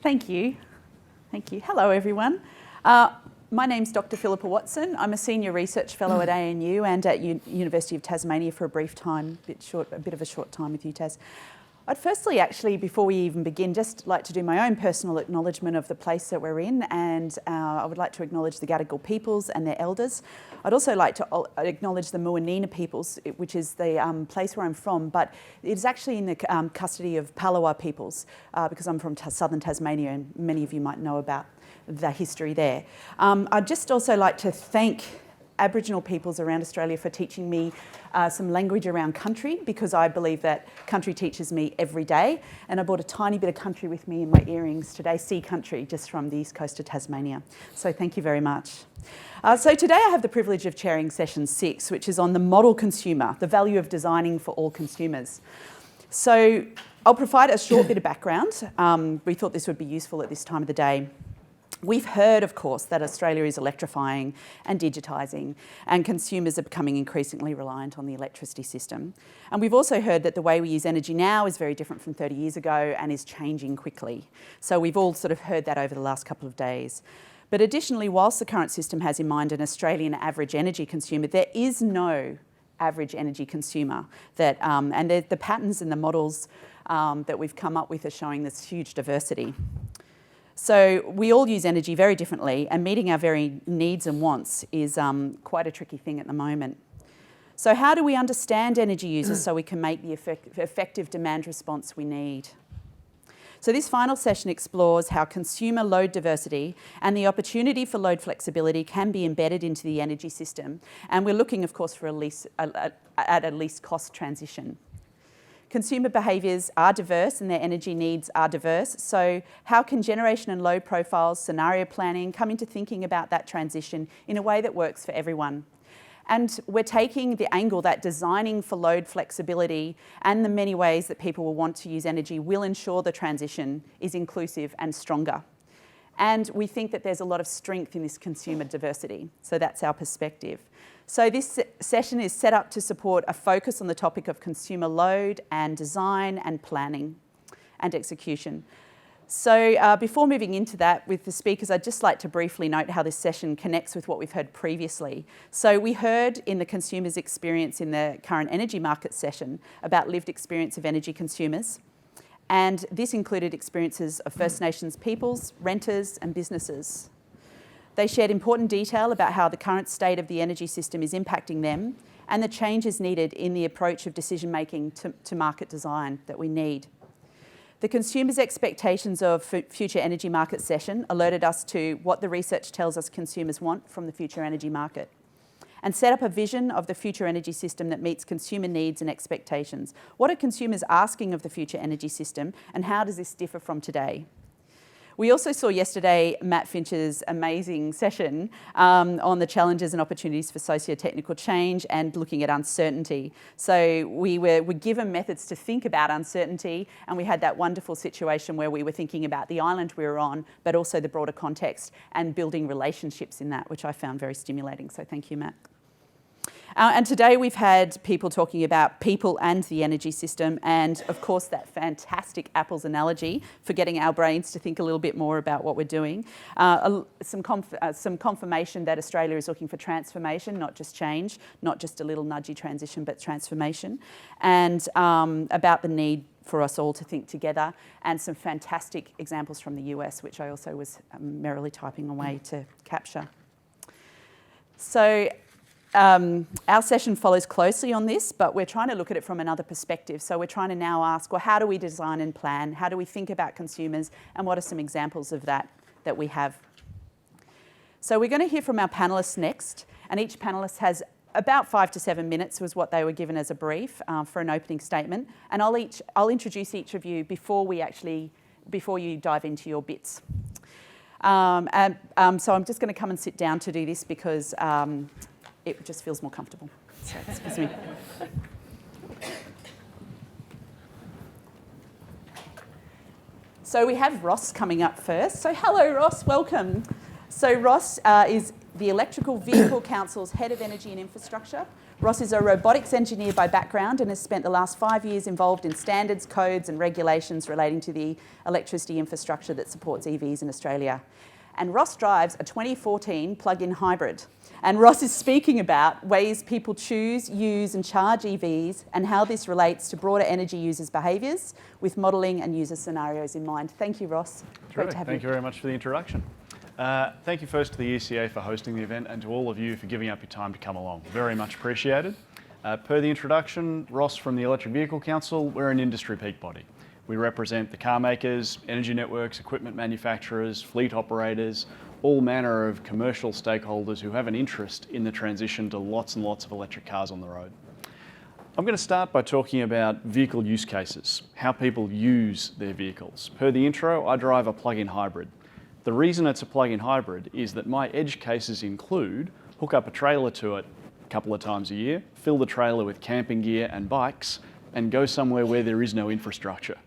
Thank you. Thank you. Hello, everyone. My name's Dr. Philippa Watson. I'm a Senior Research Fellow at ANU and at University of Tasmania for a brief time, a bit of a short time with UTAS. I'd firstly, actually, before we even begin, just like to do my own personal acknowledgement of the place that we're in, and I would like to acknowledge the Gadigal peoples and their elders. I'd also like to acknowledge the Muwinina peoples, which is the place where I'm from, but it's actually in the custody of Palawa peoples, because I'm from southern Tasmania, and many of you might know about the history there. I'd just also like to thank Aboriginal peoples around Australia for teaching me some language around country, because I believe that country teaches me every day. And I brought a tiny bit of country with me in my earrings today, sea country, just from the east coast of Tasmania. So thank you very much. So today I have the privilege of chairing session 6, which is on the model consumer, the value of designing for all consumers. So I'll provide a short bit of background. We thought this would be useful at this time of the day. We've heard, of course, that Australia is electrifying and digitising, and consumers are becoming increasingly reliant on the electricity system. And we've also heard that the way we use energy now is very different from 30 years ago and is changing quickly. So we've all sort of heard that over the last couple of days. But additionally, whilst the current system has in mind an Australian average energy consumer, there is no average energy consumer. And the patterns and the models that we've come up with are showing this huge diversity. So we all use energy very differently, and meeting our very needs and wants is quite a tricky thing at the moment. So how do we understand energy users so we can make the effective demand response we need? So this final session explores how consumer load diversity and the opportunity for load flexibility can be embedded into the energy system. And we're looking, of course, for at a least cost transition. Consumer behaviours are diverse and their energy needs are diverse. So how can generation and load profiles, scenario planning come into thinking about that transition in a way that works for everyone? And we're taking the angle that designing for load flexibility and the many ways that people will want to use energy will ensure the transition is inclusive and stronger. And we think that there's a lot of strength in this consumer diversity. So that's our perspective. So this session is set up to support a focus on the topic of consumer load and design and planning and execution. So before moving into that with the speakers, I'd just like to briefly note how this session connects with what we've heard previously. So we heard in the consumer's experience in the current energy market session about lived experience of energy consumers. And this included experiences of First Nations peoples, renters and businesses. They shared important detail about how the current state of the energy system is impacting them and the changes needed in the approach of decision-making to market design that we need. The consumers' expectations of future energy market session alerted us to what the research tells us consumers want from the future energy market and set up a vision of the future energy system that meets consumer needs and expectations. What are consumers asking of the future energy system, and how does this differ from today? We also saw yesterday Matt Finch's amazing session on the challenges and opportunities for socio-technical change and looking at uncertainty. So we were given methods to think about uncertainty, and we had that wonderful situation where we were thinking about the island we were on, but also the broader context and building relationships in that, which I found very stimulating. So thank you, Matt. And today we've had people talking about people and the energy system, and of course that fantastic apples analogy for getting our brains to think a little bit more about what we're doing. Some confirmation that Australia is looking for transformation, not just change, not just a little nudgy transition, but transformation, and about the need for us all to think together, and some fantastic examples from the US, which I also was merrily typing away to capture. So our session follows closely on this, but we're trying to look at it from another perspective. So we're trying to now ask, well, how do we design and plan? How do we think about consumers? And what are some examples of that we have? So we're going to hear from our panellists next, and each panellist has about 5 to 7 minutes was what they were given as a brief for an opening statement. And I'll introduce each of you before you dive into your bits. So I'm just going to come and sit down to do this because it just feels more comfortable. So excuse me. So we have Ross coming up first. So hello, Ross, welcome. So Ross is the Electrical Vehicle Council's Head of Energy and Infrastructure. Ross is a robotics engineer by background and has spent the last 5 years involved in standards, codes and regulations relating to the electricity infrastructure that supports EVs in Australia. And Ross drives a 2014 plug-in hybrid. And Ross is speaking about ways people choose, use and charge EVs and how this relates to broader energy users' behaviours with modelling and user scenarios in mind. Thank you, Ross. Great to have you. Thank you very much for the introduction. Thank you first to the ECA for hosting the event and to all of you for giving up your time to come along. Very much appreciated. Per the introduction, Ross from the Electric Vehicle Council, we're an industry peak body. We represent the car makers, energy networks, equipment manufacturers, fleet operators, all manner of commercial stakeholders who have an interest in the transition to lots and lots of electric cars on the road. I'm going to start by talking about vehicle use cases, how people use their vehicles. Per the intro, I drive a plug-in hybrid. The reason it's a plug-in hybrid is that my edge cases include hook up a trailer to it a couple of times a year, fill the trailer with camping gear and bikes, and go somewhere where there is no infrastructure.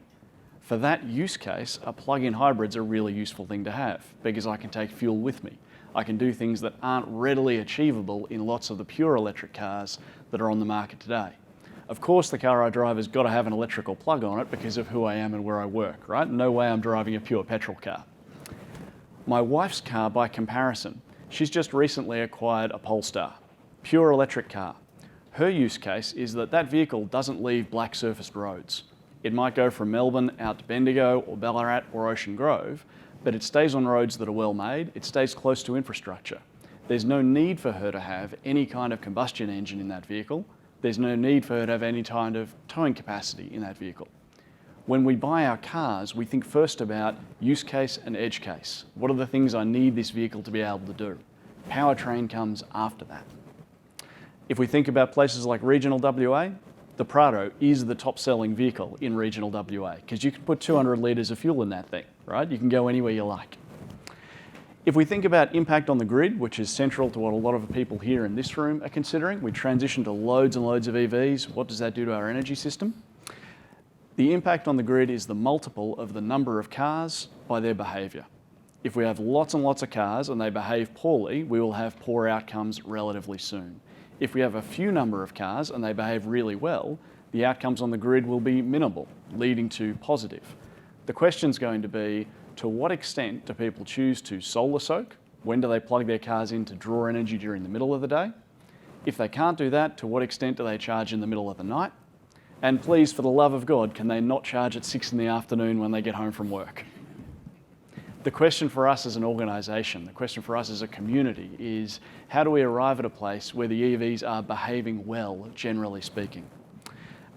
For that use case, a plug-in hybrid's a really useful thing to have because I can take fuel with me. I can do things that aren't readily achievable in lots of the pure electric cars that are on the market today. Of course, the car I drive has got to have an electrical plug on it because of who I am and where I work, right? No way I'm driving a pure petrol car. My wife's car, by comparison, she's just recently acquired a Polestar, pure electric car. Her use case is that that vehicle doesn't leave black surfaced roads. It might go from Melbourne out to Bendigo or Ballarat or Ocean Grove, but it stays on roads that are well made, it stays close to infrastructure. There's no need for her to have any kind of combustion engine in that vehicle. There's no need for her to have any kind of towing capacity in that vehicle. When we buy our cars, we think first about use case and edge case. What are the things I need this vehicle to be able to do? Powertrain comes after that. If we think about places like regional WA, the Prado is the top-selling vehicle in regional WA because you can put 200 litres of fuel in that thing, right? You can go anywhere you like. If we think about impact on the grid, which is central to what a lot of the people here in this room are considering, we transition to loads and loads of EVs. What does that do to our energy system? The impact on the grid is the multiple of the number of cars by their behaviour. If we have lots and lots of cars and they behave poorly, we will have poor outcomes relatively soon. If we have a few number of cars and they behave really well, the outcomes on the grid will be minimal, leading to positive. The question's going to be, to what extent do people choose to solar soak? When do they plug their cars in to draw energy during the middle of the day? If they can't do that, to what extent do they charge in the middle of the night? And please, for the love of God, can they not charge at 6 in the afternoon when they get home from work? The question for us as an organisation, the question for us as a community is, how do we arrive at a place where the EVs are behaving well, generally speaking?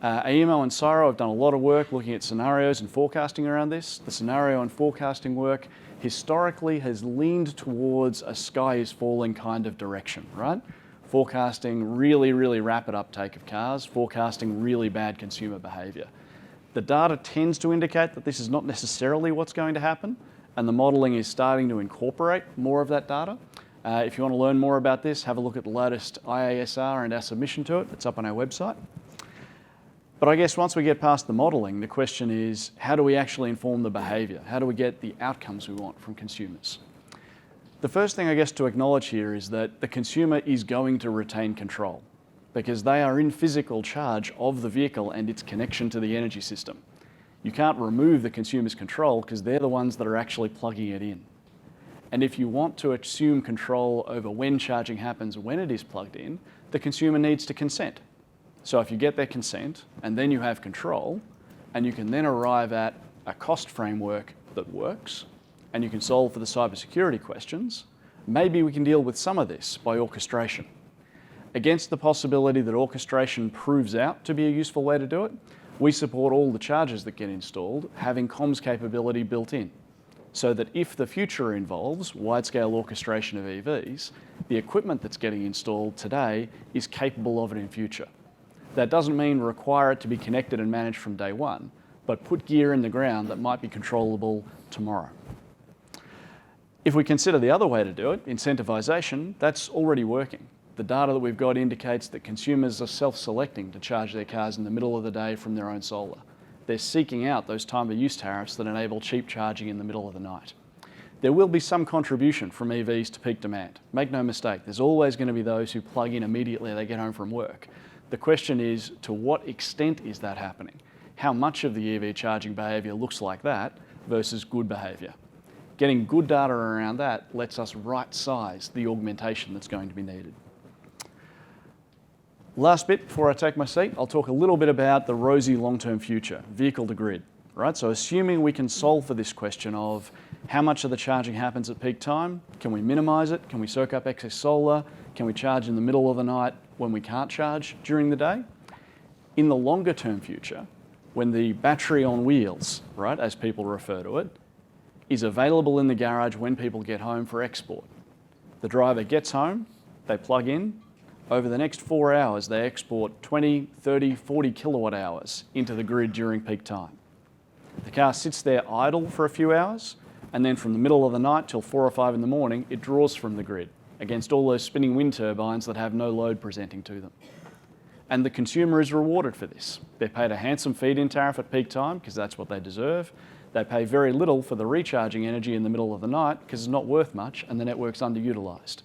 AEMO and CSIRO have done a lot of work looking at scenarios and forecasting around this. The scenario and forecasting work historically has leaned towards a sky is falling kind of direction, right? Forecasting really, really rapid uptake of cars, forecasting really bad consumer behaviour. The data tends to indicate that this is not necessarily what's going to happen, and the modelling is starting to incorporate more of that data. If you want to learn more about this, have a look at the latest IASR and our submission to it. It's up on our website. But I guess once we get past the modelling, the question is, how do we actually inform the behaviour? How do we get the outcomes we want from consumers? The first thing I guess to acknowledge here is that the consumer is going to retain control because they are in physical charge of the vehicle and its connection to the energy system. You can't remove the consumer's control because they're the ones that are actually plugging it in. And if you want to assume control over when charging happens when it is plugged in, the consumer needs to consent. So if you get their consent and then you have control and you can then arrive at a cost framework that works and you can solve for the cybersecurity questions, maybe we can deal with some of this by orchestration. Against the possibility that orchestration proves out to be a useful way to do it, we support all the chargers that get installed having comms capability built in, so that if the future involves wide-scale orchestration of EVs, the equipment that's getting installed today is capable of it in future. That doesn't mean require it to be connected and managed from day one, but put gear in the ground that might be controllable tomorrow. If we consider the other way to do it, incentivisation, that's already working. The data that we've got indicates that consumers are self-selecting to charge their cars in the middle of the day from their own solar. They're seeking out those time of use tariffs that enable cheap charging in the middle of the night. There will be some contribution from EVs to peak demand. Make no mistake, there's always going to be those who plug in immediately they get home from work. The question is, to what extent is that happening? How much of the EV charging behaviour looks like that versus good behaviour? Getting good data around that lets us right-size the augmentation that's going to be needed. Last bit before I take my seat, I'll talk a little bit about the rosy long-term future, vehicle to grid. Right? So assuming we can solve for this question of how much of the charging happens at peak time, can we minimise it? Can we soak up excess solar? Can we charge in the middle of the night when we can't charge during the day? In the longer term future, when the battery on wheels, right, as people refer to it, is available in the garage when people get home for export. The driver gets home, they plug in, over the next 4 hours they export 20, 30, 40 kilowatt hours into the grid during peak time. The car sits there idle for a few hours, and then from the middle of the night till 4 or 5 in the morning, it draws from the grid against all those spinning wind turbines that have no load presenting to them. And the consumer is rewarded for this. They're paid a handsome feed-in tariff at peak time because that's what they deserve. They pay very little for the recharging energy in the middle of the night because it's not worth much and the network's underutilised.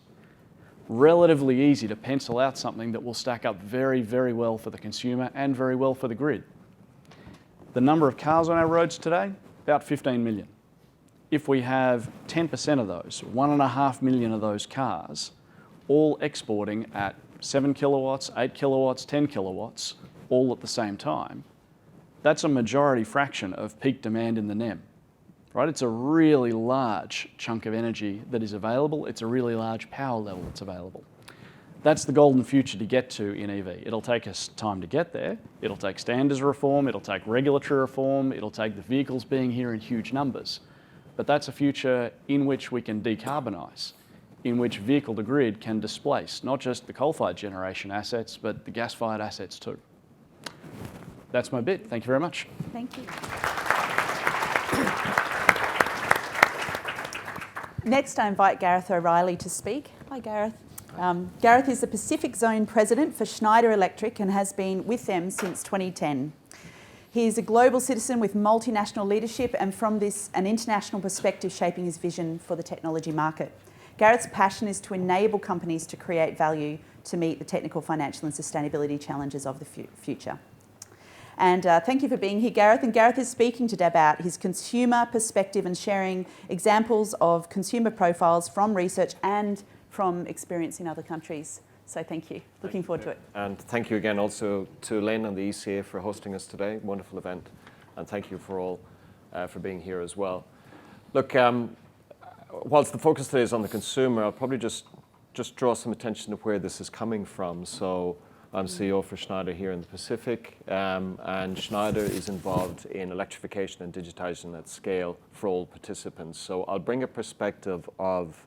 Relatively easy to pencil out something that will stack up very, very well for the consumer and very well for the grid. The number of cars on our roads today, about 15 million. If we have 10% of those, 1.5 million of those cars, all exporting at 7 kilowatts, 8 kilowatts, 10 kilowatts, all at the same time, that's a majority fraction of peak demand in the NEM. Right? It's a really large chunk of energy that is available. It's a really large power level that's available. That's the golden future to get to in EV. It'll take us time to get there. It'll take standards reform. It'll take regulatory reform. It'll take the vehicles being here in huge numbers. But that's a future in which we can decarbonise, in which vehicle to grid can displace not just the coal-fired generation assets, but the gas-fired assets too. That's my bit. Thank you very much. Thank you. Next, I invite Gareth O'Reilly to speak. Hi, Gareth. Gareth is the Pacific Zone President for Schneider Electric and has been with them since 2010. He is a global citizen with multinational leadership and from this, an international perspective shaping his vision for the technology market. Gareth's passion is to enable companies to create value to meet the technical, financial and sustainability challenges of the future. And thank you for being here, Gareth. And Gareth is speaking today about his consumer perspective and sharing examples of consumer profiles from research and from experience in other countries. So thank you. Looking forward to it. And thank you again also to Lynn and the ECA for hosting us today. Wonderful event. And thank you for all for being here as well. Look, whilst the focus today is on the consumer, I'll probably just draw some attention to where this is coming from. So I'm CEO for Schneider here in the Pacific, and Schneider is involved in electrification and digitization at scale for all participants. So I'll bring a perspective of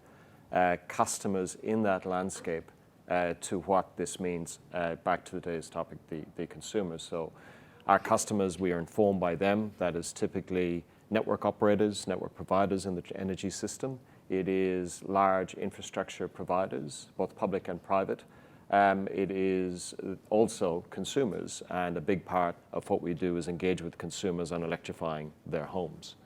customers in that landscape to what this means back to today's topic, the consumers. So our customers, we are informed by them. That is typically network operators, network providers in the energy system. It is large infrastructure providers, both public and private. It is also consumers, and a big part of what we do is engage with consumers on electrifying their homes.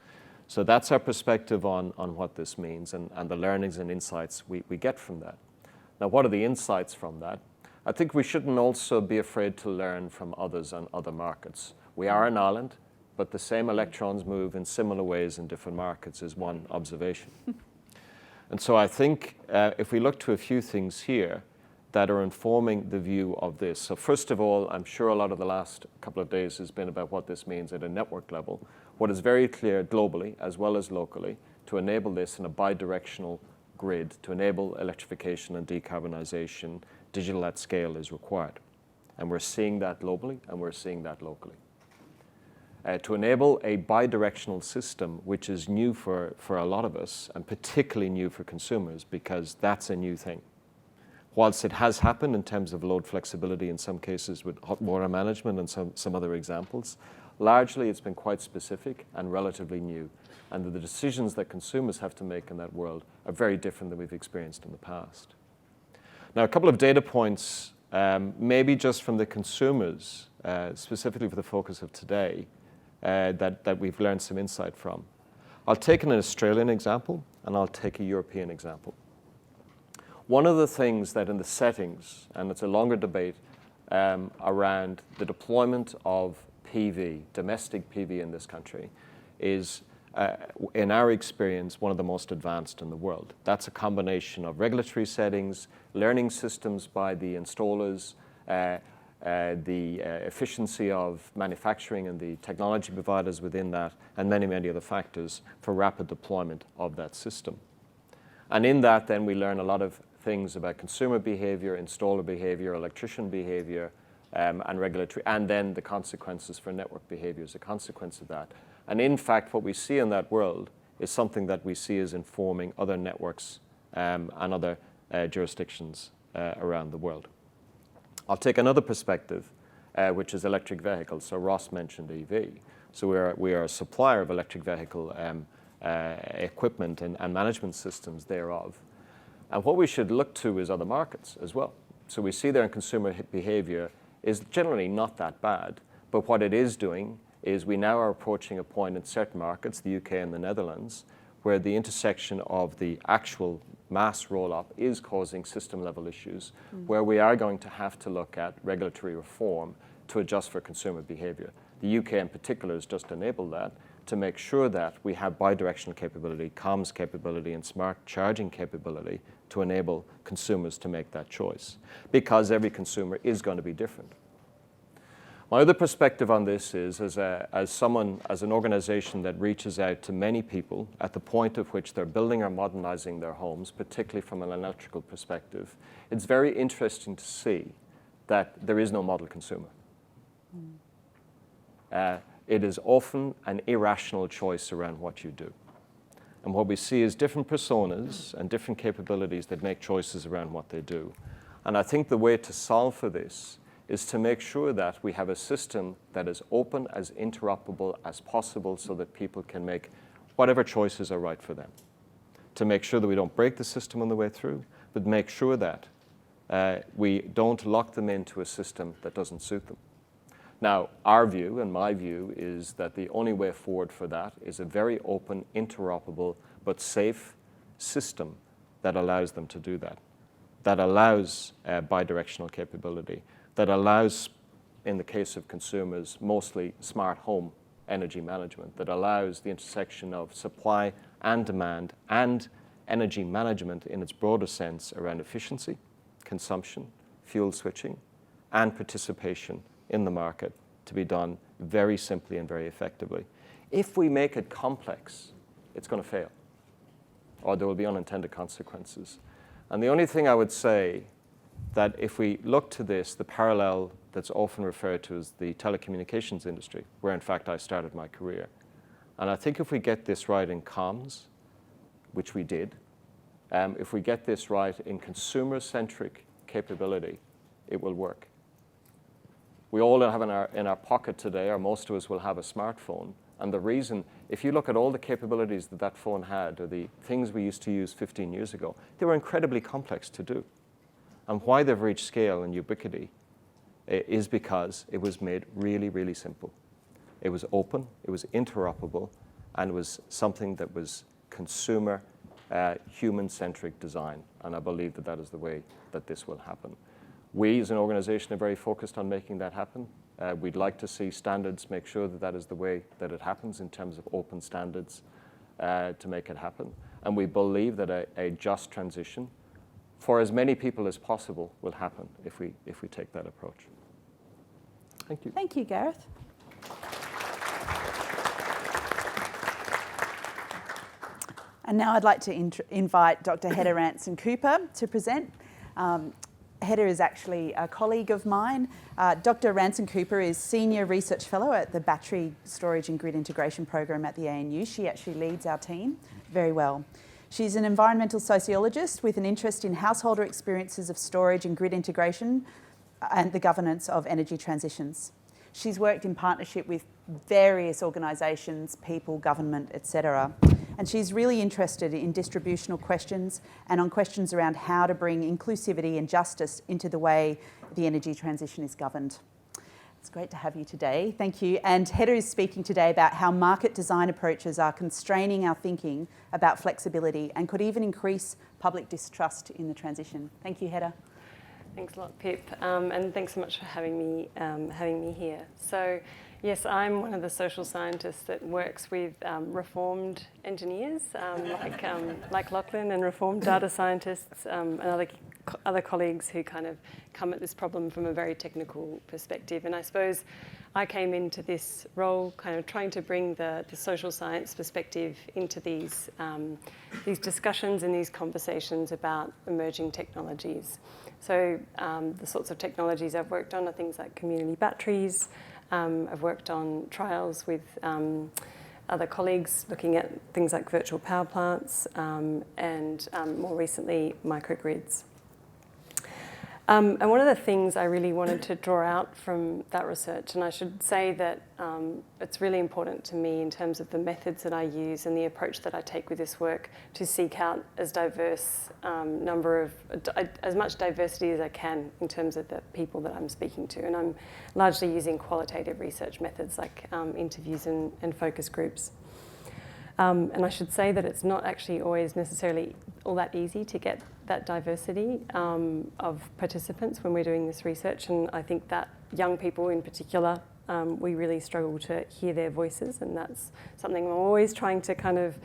So that's our perspective on what this means and the learnings and insights we get from that. Now, what are the insights from that? I think we shouldn't also be afraid to learn from others on other markets. We are an island, but the same electrons move in similar ways in different markets is one observation. And so I think if we look to a few things here that are informing the view of this. So first of all, I'm sure a lot of the last couple of days has been about what this means at a network level. What is very clear globally as well as locally to enable this in a bi-directional grid, to enable electrification and decarbonization, digital at scale is required. And we're seeing that globally and we're seeing that locally. To enable a bi-directional system, which is new for a lot of us and particularly new for consumers because that's a new thing. Whilst it has happened in terms of load flexibility in some cases with hot water management and some other examples, largely it's been quite specific and relatively new. And the decisions that consumers have to make in that world are very different than we've experienced in the past. Now, a couple of data points, maybe just from the consumers, specifically for the focus of today, that we've learned some insight from. I'll take an Australian example and I'll take a European example. One of the things that in the settings, and it's a longer debate around the deployment of PV, domestic PV in this country, is in our experience, one of the most advanced in the world. That's a combination of regulatory settings, learning systems by the installers, the efficiency of manufacturing and the technology providers within that, and many, many other factors for rapid deployment of that system. And in that, then, we learn a lot of things about consumer behavior, installer behavior, electrician behavior, and regulatory, and then the consequences for network behavior as a consequence of that. And in fact, what we see in that world is something that we see as informing other networks and other jurisdictions around the world. I'll take another perspective, which is electric vehicles. So Ross mentioned EV. So we are a supplier of electric vehicle equipment and management systems thereof. And what we should look to is other markets as well. So we see there in consumer behavior is generally not that bad, but what it is doing is we now are approaching a point in certain markets, the UK and the Netherlands, where the intersection of the actual mass roll-up is causing system-level issues, where we are going to have to look at regulatory reform to adjust for consumer behavior. The UK in particular has just enabled that to make sure that we have bidirectional capability, comms capability, and smart charging capability to enable consumers to make that choice, because every consumer is going to be different. My other perspective on this is, as an organization that reaches out to many people at the point of which they're building or modernizing their homes, particularly from an electrical perspective, it's very interesting to see that there is no model consumer. It is often an irrational choice around what you do. And what we see is different personas and different capabilities that make choices around what they do. And I think the way to solve for this is to make sure that we have a system that is open, as interoperable as possible, so that people can make whatever choices are right for them. To make sure that we don't break the system on the way through, but make sure that we don't lock them into a system that doesn't suit them. Now, our view and my view is that the only way forward for that is a very open, interoperable, but safe system that allows them to do that, that allows bidirectional capability, that allows, in the case of consumers, mostly smart home energy management, that allows the intersection of supply and demand and energy management in its broader sense around efficiency, consumption, fuel switching, and participation in the market to be done very simply and very effectively. If we make it complex, it's going to fail, or there will be unintended consequences. And the only thing I would say that if we look to this, the parallel that's often referred to as the telecommunications industry, where in fact I started my career. And I think if we get this right in comms, which we did, if we get this right in consumer-centric capability, it will work. We all have in our pocket today, or most of us will have a smartphone. And the reason, if you look at all the capabilities that that phone had, or the things we used to use 15 years ago, they were incredibly complex to do. And why they've reached scale and ubiquity is because it was made really, really simple. It was open, it was interoperable, and it was something that was consumer, human-centric design. And I believe that that is the way that this will happen. We as an organization are very focused on making that happen. We'd like to see standards make sure that that is the way that it happens in terms of open standards to make it happen. And we believe that a just transition for as many people as possible will happen if we take that approach. Thank you. Thank you, Gareth. And now I'd like to invite Dr. Hedda Ranson-Cooper to present. Hedda is actually a colleague of mine. Dr. Ranson-Cooper is Senior Research Fellow at the Battery Storage and Grid Integration Program at the ANU. She actually leads our team very well. She's an environmental sociologist with an interest in householder experiences of storage and grid integration and the governance of energy transitions. She's worked in partnership with various organisations, people, government, etc. And she's really interested in distributional questions and on questions around how to bring inclusivity and justice into the way the energy transition is governed. It's great to have you today. Thank you. And Hedda is speaking today about how market design approaches are constraining our thinking about flexibility and could even increase public distrust in the transition. Thank you, Hedda. Thanks a lot, Pip, and thanks so much for having me here. So, yes, I'm one of the social scientists that works with reformed engineers, like Lachlan, and reformed data scientists, and other colleagues who kind of come at this problem from a very technical perspective. And I suppose I came into this role kind of trying to bring the social science perspective into these discussions and these conversations about emerging technologies. So the sorts of technologies I've worked on are things like community batteries. I've worked on trials with other colleagues looking at things like virtual power plants and more recently microgrids. And one of the things I really wanted to draw out from that research, and I should say that it's really important to me in terms of the methods that I use and the approach that I take with this work to seek out as diverse as much diversity as I can in terms of the people that I'm speaking to. And I'm largely using qualitative research methods like interviews and focus groups. And I should say that it's not actually always necessarily all that easy to get that diversity of participants when we're doing this research. And I think that young people in particular, we really struggle to hear their voices. And that's something I'm always trying to kind of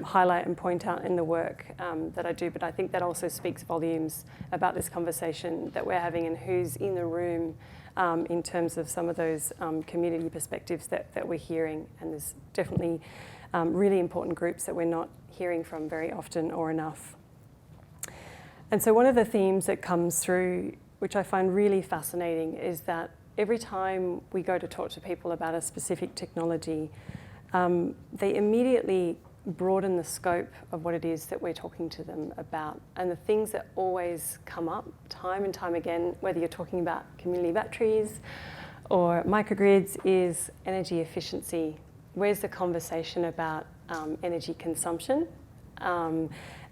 highlight and point out in the work that I do. But I think that also speaks volumes about this conversation that we're having and who's in the room in terms of some of those community perspectives that we're hearing. And there's definitely really important groups that we're not hearing from very often or enough. And so one of the themes that comes through, which I find really fascinating, is that every time we go to talk to people about a specific technology, they immediately broaden the scope of what it is that we're talking to them about. And the things that always come up time and time again, whether you're talking about community batteries or microgrids, is energy efficiency. Where's the conversation about energy consumption?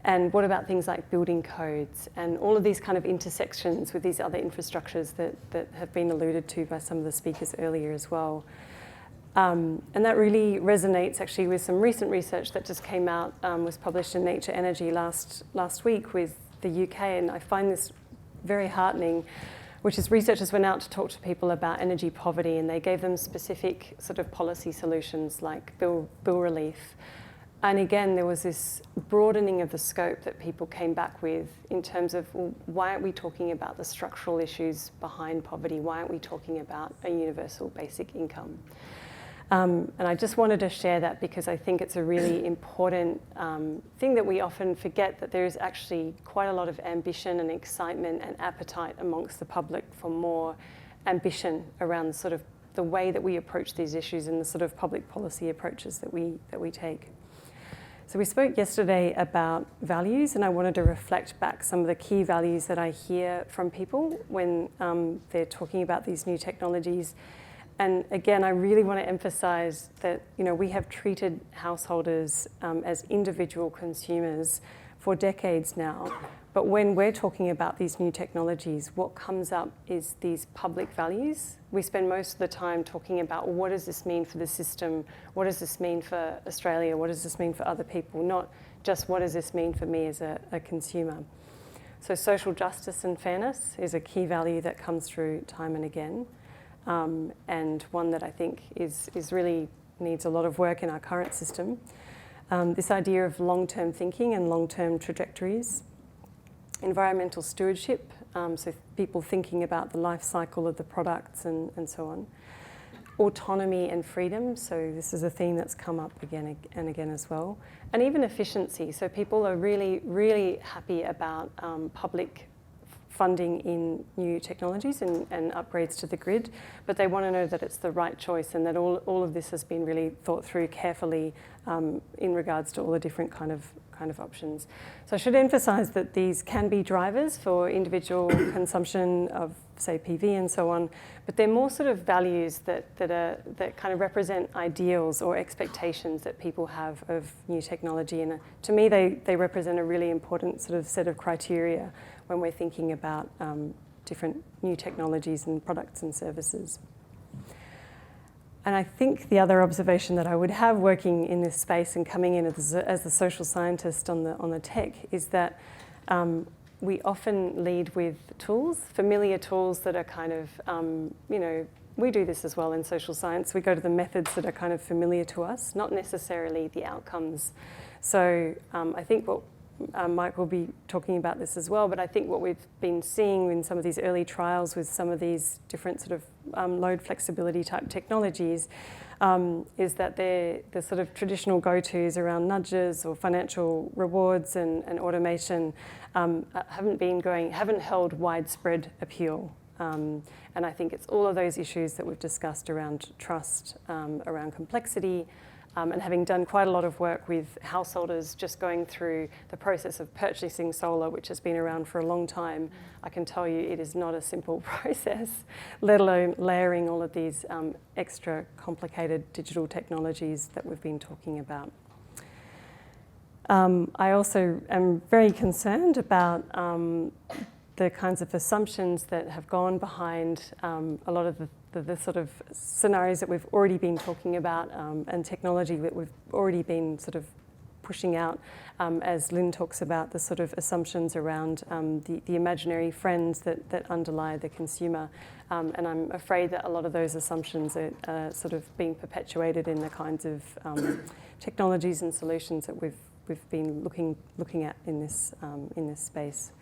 And what about things like building codes and all of these kind of intersections with these other infrastructures that have been alluded to by some of the speakers earlier as well. And that really resonates actually with some recent research that just came out, was published in Nature Energy last week with the UK, and I find this very heartening, which is researchers went out to talk to people about energy poverty, and they gave them specific sort of policy solutions like bill relief. And again, there was this broadening of the scope that people came back with in terms of, well, why aren't we talking about the structural issues behind poverty? Why aren't we talking about a universal basic income? And I just wanted to share that because I think it's a really important thing that we often forget, that there is actually quite a lot of ambition and excitement and appetite amongst the public for more ambition around sort of the way that we approach these issues and the sort of public policy approaches that we take. So we spoke yesterday about values, and I wanted to reflect back some of the key values that I hear from people when they're talking about these new technologies. And again, I really want to emphasize that, you know, we have treated householders as individual consumers for decades now. But when we're talking about these new technologies, what comes up is these public values. We spend most of the time talking about, well, what does this mean for the system? What does this mean for Australia? What does this mean for other people? Not just what does this mean for me as a consumer. So social justice and fairness is a key value that comes through time and again. And one that I think is really needs a lot of work in our current system. This idea of long-term thinking and long-term trajectories. Environmental stewardship, so people thinking about the life cycle of the products and so on. Autonomy and freedom, so this is a theme that's come up again and again as well. And even efficiency, so people are really, really happy about public funding in new technologies and upgrades to the grid, but they want to know that it's the right choice and that all of this has been really thought through carefully in regards to all the different kind of options. So I should emphasise that these can be drivers for individual consumption of, say, PV and so on, but they're more sort of values that kind of represent ideals or expectations that people have of new technology. And to me, they represent a really important sort of set of criteria when we're thinking about different new technologies and products and services. And I think the other observation that I would have working in this space and coming in as the social scientist on the tech is that we often lead with tools, familiar tools that are kind of, we do this as well in social science. We go to the methods that are kind of familiar to us, not necessarily the outcomes. So I think what Mike will be talking about this as well, but I think what we've been seeing in some of these early trials with some of these different sort of load flexibility type technologies is that the sort of traditional go-tos around nudges or financial rewards and automation haven't held widespread appeal. And I think it's all of those issues that we've discussed around trust, around complexity, and having done quite a lot of work with householders just going through the process of purchasing solar, which has been around for a long time, I can tell you it is not a simple process, let alone layering all of these extra complicated digital technologies that we've been talking about. I also am very concerned about the kinds of assumptions that have gone behind a lot of the sort of scenarios that we've already been talking about and technology that we've already been sort of pushing out as Lynn talks about the sort of assumptions around the imaginary friends that underlie the consumer. And I'm afraid that a lot of those assumptions are sort of being perpetuated in the kinds of technologies and solutions that we've been looking at in this space.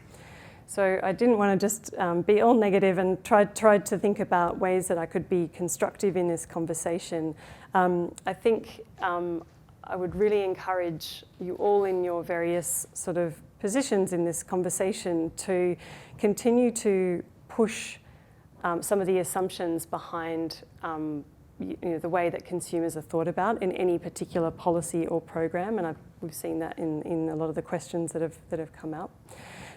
So I didn't want to just be all negative and tried to think about ways that I could be constructive in this conversation. I think I would really encourage you all in your various sort of positions in this conversation to continue to push some of the assumptions behind the way that consumers are thought about in any particular policy or program, and we've seen that in a lot of the questions that have come out.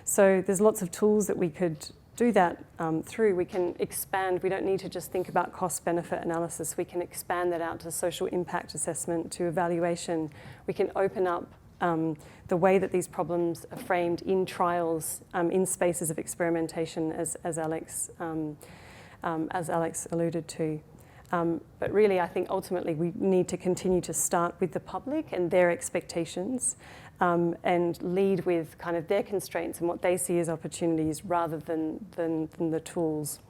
So there's lots of tools that we could do that through. We can expand. We don't need to just think about cost-benefit analysis. We can expand that out to social impact assessment, to evaluation. We can open up the way that these problems are framed in trials, in spaces of experimentation, as Alex alluded to. But really, I think ultimately we need to continue to start with the public and their expectations and lead with kind of their constraints and what they see as opportunities rather than the tools,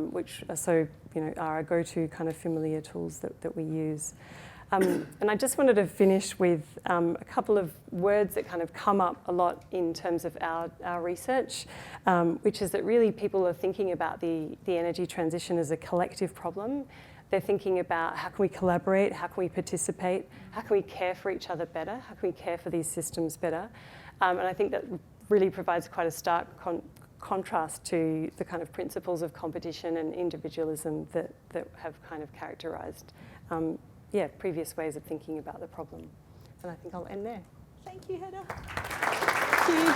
which are are our go-to kind of familiar tools that we use. And I just wanted to finish with a couple of words that kind of come up a lot in terms of our research, which is that really people are thinking about the energy transition as a collective problem. They're thinking about how can we collaborate, how can we participate, how can we care for each other better, how can we care for these systems better. And I think that really provides quite a stark contrast to the kind of principles of competition and individualism that have kind of characterised previous ways of thinking about the problem. And I think I'll end there. Thank you, Hedda. Thank you.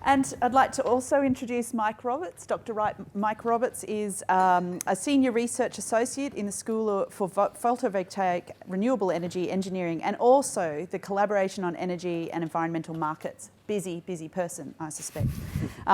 And I'd like to also introduce Mike Roberts. Dr. Mike Roberts is a senior research associate in the School for Photovoltaic Renewable Energy Engineering and also the Collaboration on Energy and Environmental Markets. Busy person, I suspect.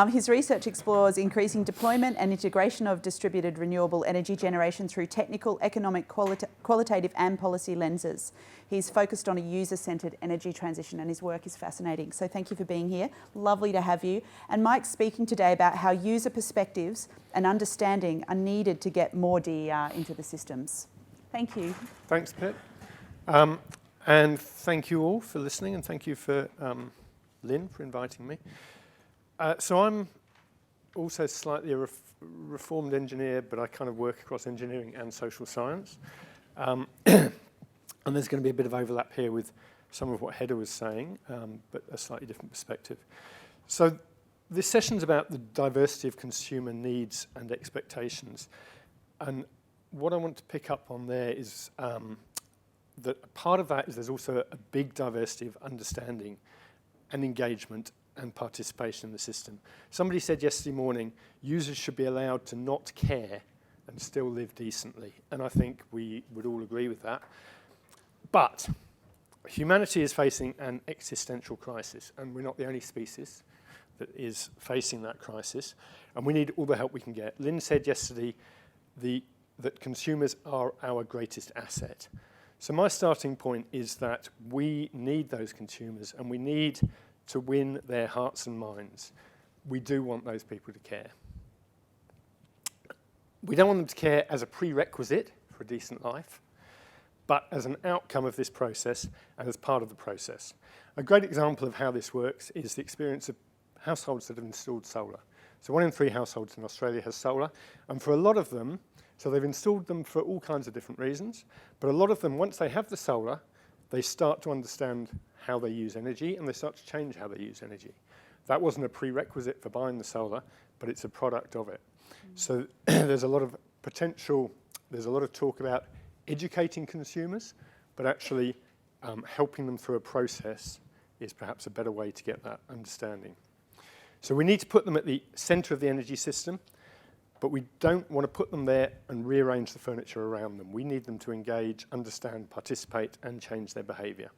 His research explores increasing deployment and integration of distributed renewable energy generation through technical, economic, qualitative and policy lenses. He's focused on a user-centred energy transition and his work is fascinating. So thank you for being here. Lovely to have you. And Mike's speaking today about how user perspectives and understanding are needed to get more DER into the systems. Thank you. Thanks, Pip. And thank you all for listening and thank you for Lynn for inviting me. So I'm also slightly a reformed engineer, but I kind of work across engineering and social science. And there's going to be a bit of overlap here with some of what Hedda was saying, but a slightly different perspective. So this session's about the diversity of consumer needs and expectations. And what I want to pick up on there is that part of that is there's also a big diversity of understanding and engagement and participation in the system. Somebody said yesterday morning, users should be allowed to not care and still live decently. And I think we would all agree with that. But humanity is facing an existential crisis, and we're not the only species that is facing that crisis, and we need all the help we can get. Lynn said yesterday, that consumers are our greatest asset. So my starting point is that we need those consumers, and we need to win their hearts and minds. We do want those people to care. We don't want them to care as a prerequisite for a decent life, but as an outcome of this process and as part of the process. A great example of how this works is the experience of households that have installed solar. So 1 in 3 households in Australia has solar, and for a lot of them, so they've installed them for all kinds of different reasons, but a lot of them, once they have the solar, they start to understand how they use energy, and they start to change how they use energy. That wasn't a prerequisite for buying the solar, but it's a product of it. So there's a lot of potential, there's a lot of talk about educating consumers, but actually helping them through a process is perhaps a better way to get that understanding. So we need to put them at the centre of the energy system, but we don't want to put them there and rearrange the furniture around them. We need them to engage, understand, participate, and change their behaviour.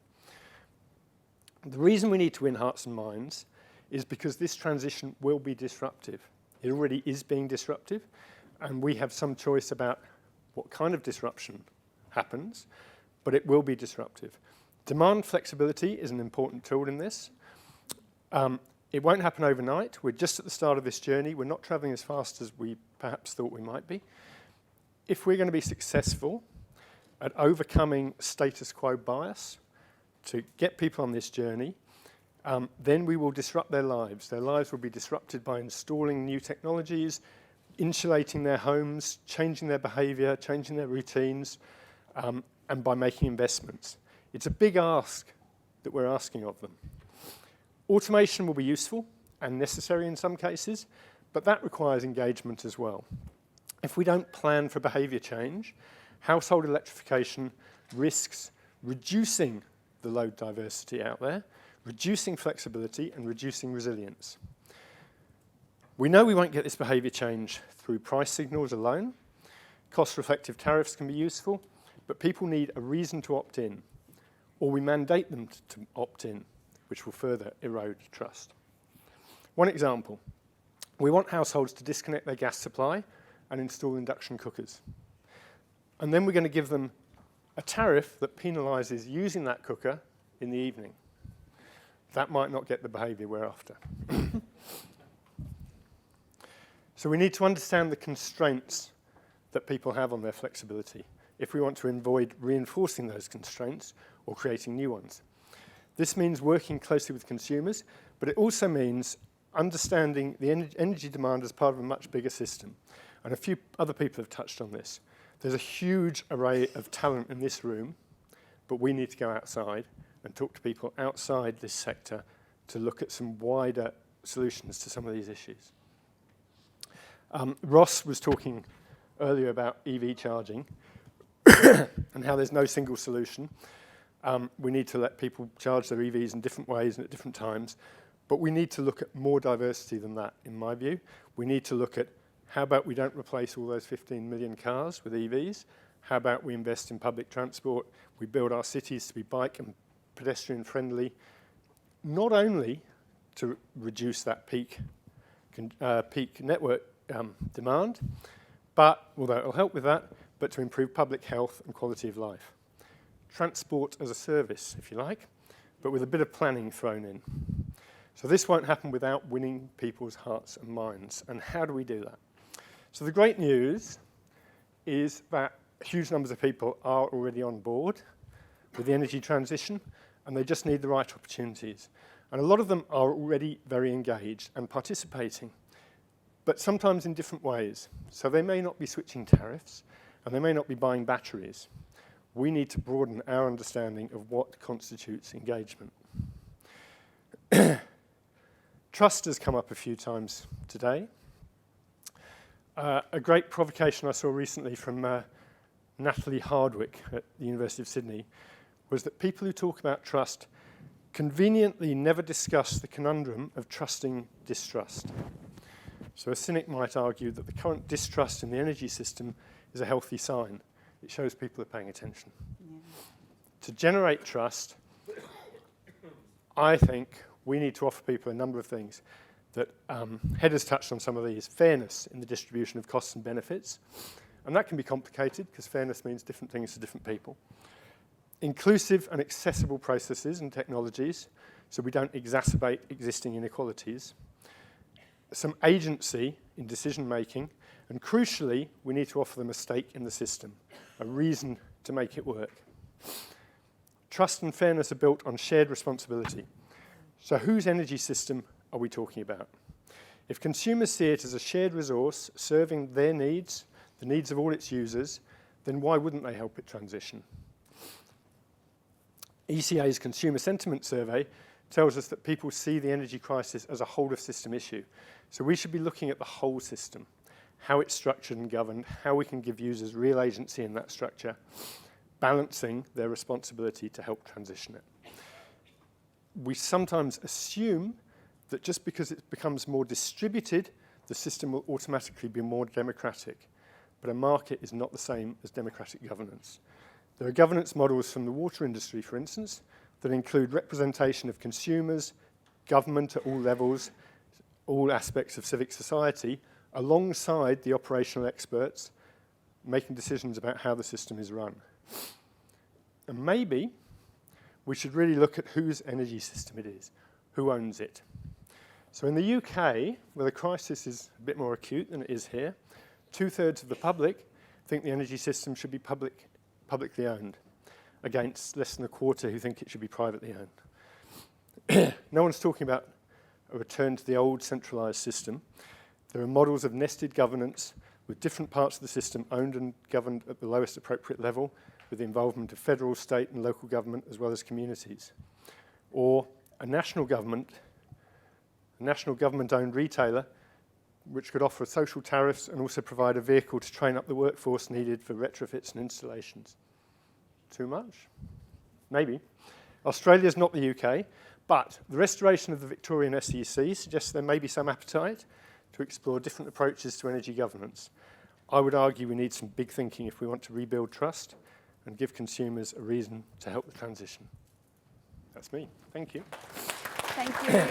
The reason we need to win hearts and minds is because this transition will be disruptive. It already is being disruptive, and we have some choice about what kind of disruption happens, but it will be disruptive. Demand flexibility is an important tool in this. It won't happen overnight. We're just at the start of this journey. We're not travelling as fast as we perhaps thought we might be. If we're going to be successful at overcoming status quo bias to get people on this journey, then we will disrupt their lives. Their lives will be disrupted by installing new technologies, insulating their homes, changing their behaviour, changing their routines, and by making investments. It's a big ask that we're asking of them. Automation will be useful and necessary in some cases, but that requires engagement as well. If we don't plan for behaviour change, household electrification risks reducing the load diversity out there, reducing flexibility, and reducing resilience. We know we won't get this behaviour change through price signals alone. Cost-reflective tariffs can be useful, but people need a reason to opt in, or we mandate them to opt in, which will further erode trust. One example, we want households to disconnect their gas supply and install induction cookers. And then we're going to give them a tariff that penalises using that cooker in the evening. That might not get the behaviour we're after. So we need to understand the constraints that people have on their flexibility if we want to avoid reinforcing those constraints or creating new ones. This means working closely with consumers, but it also means understanding the energy demand as part of a much bigger system. And a few other people have touched on this. There's a huge array of talent in this room, but we need to go outside and talk to people outside this sector to look at some wider solutions to some of these issues. Ross was talking earlier about EV charging and how there's no single solution. We need to let people charge their EVs in different ways and at different times, but we need to look at more diversity than that, in my view. We need to look at how about we don't replace all those 15 million cars with EVs? How about we invest in public transport? We build our cities to be bike and pedestrian friendly, not only to reduce that peak network demand, but, although it'll help with that, but to improve public health and quality of life. Transport as a service, if you like, but with a bit of planning thrown in. So this won't happen without winning people's hearts and minds. And how do we do that? So the great news is that huge numbers of people are already on board with the energy transition, and they just need the right opportunities. And a lot of them are already very engaged and participating, but sometimes in different ways. So they may not be switching tariffs, and they may not be buying batteries. We need to broaden our understanding of what constitutes engagement. Trust has come up a few times today. A great provocation I saw recently from Natalie Hardwick at the University of Sydney was that people who talk about trust conveniently never discuss the conundrum of trusting distrust. So a cynic might argue that the current distrust in the energy system is a healthy sign. It shows people are paying attention. Yeah. To generate trust, I think we need to offer people a number of things that Heather's touched on some of these. Fairness in the distribution of costs and benefits. And that can be complicated because fairness means different things to different people. Inclusive and accessible processes and technologies, so we don't exacerbate existing inequalities. Some agency in decision making, and crucially, we need to offer them a stake in the system, a reason to make it work. Trust and fairness are built on shared responsibility. So whose energy system are we talking about? If consumers see it as a shared resource serving their needs, the needs of all its users, then why wouldn't they help it transition? ECA's Consumer Sentiment Survey tells us that people see the energy crisis as a whole-of-system issue. So we should be looking at the whole system, how it's structured and governed, how we can give users real agency in that structure, balancing their responsibility to help transition it. We sometimes assume that just because it becomes more distributed, the system will automatically be more democratic. But a market is not the same as democratic governance. There are governance models from the water industry, for instance, that include representation of consumers, government at all levels, all aspects of civic society, alongside the operational experts making decisions about how the system is run. And maybe we should really look at whose energy system it is, who owns it. So in the UK, where the crisis is a bit more acute than it is here, 2/3 of the public think the energy system should be publicly owned, against less than a quarter who think it should be privately owned. No one's talking about a return to the old centralised system. There are models of nested governance with different parts of the system owned and governed at the lowest appropriate level, with the involvement of federal, state and local government as well as communities. Or a national government-owned retailer which could offer social tariffs and also provide a vehicle to train up the workforce needed for retrofits and installations. Too much? Maybe. Australia's not the UK, but the restoration of the Victorian SEC suggests there may be some appetite to explore different approaches to energy governance. I would argue we need some big thinking if we want to rebuild trust and give consumers a reason to help the transition. That's me. Thank you. Thank you.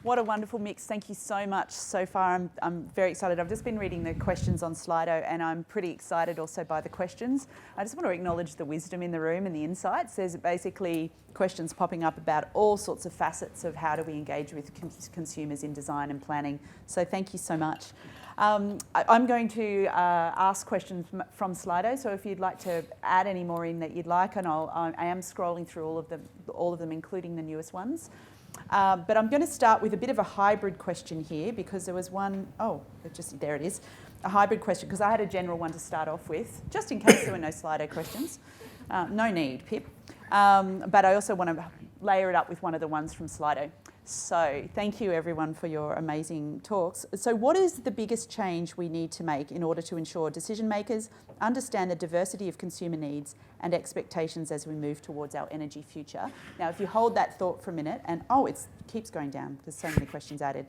What a wonderful mix. Thank you so much so far. I'm very excited. I've just been reading the questions on Slido and I'm pretty excited also by the questions. I just want to acknowledge the wisdom in the room and the insights. There's basically questions popping up about all sorts of facets of how do we engage with consumers in design and planning. So thank you so much. I'm going to ask questions from Slido, so if you'd like to add any more in that you'd like, and I am scrolling through all of them, including the newest ones. But I'm going to start with a bit of a hybrid question here because there was one, there it is, a hybrid question because I had a general one to start off with, just in case there were no Slido questions. No need, Pip. But I also want to layer it up with one of the ones from Slido. So thank you everyone for your amazing talks. So what is the biggest change we need to make in order to ensure decision makers understand the diversity of consumer needs and expectations as we move towards our energy future? Now, if you hold that thought for a minute, and it keeps going down, there's so many questions added.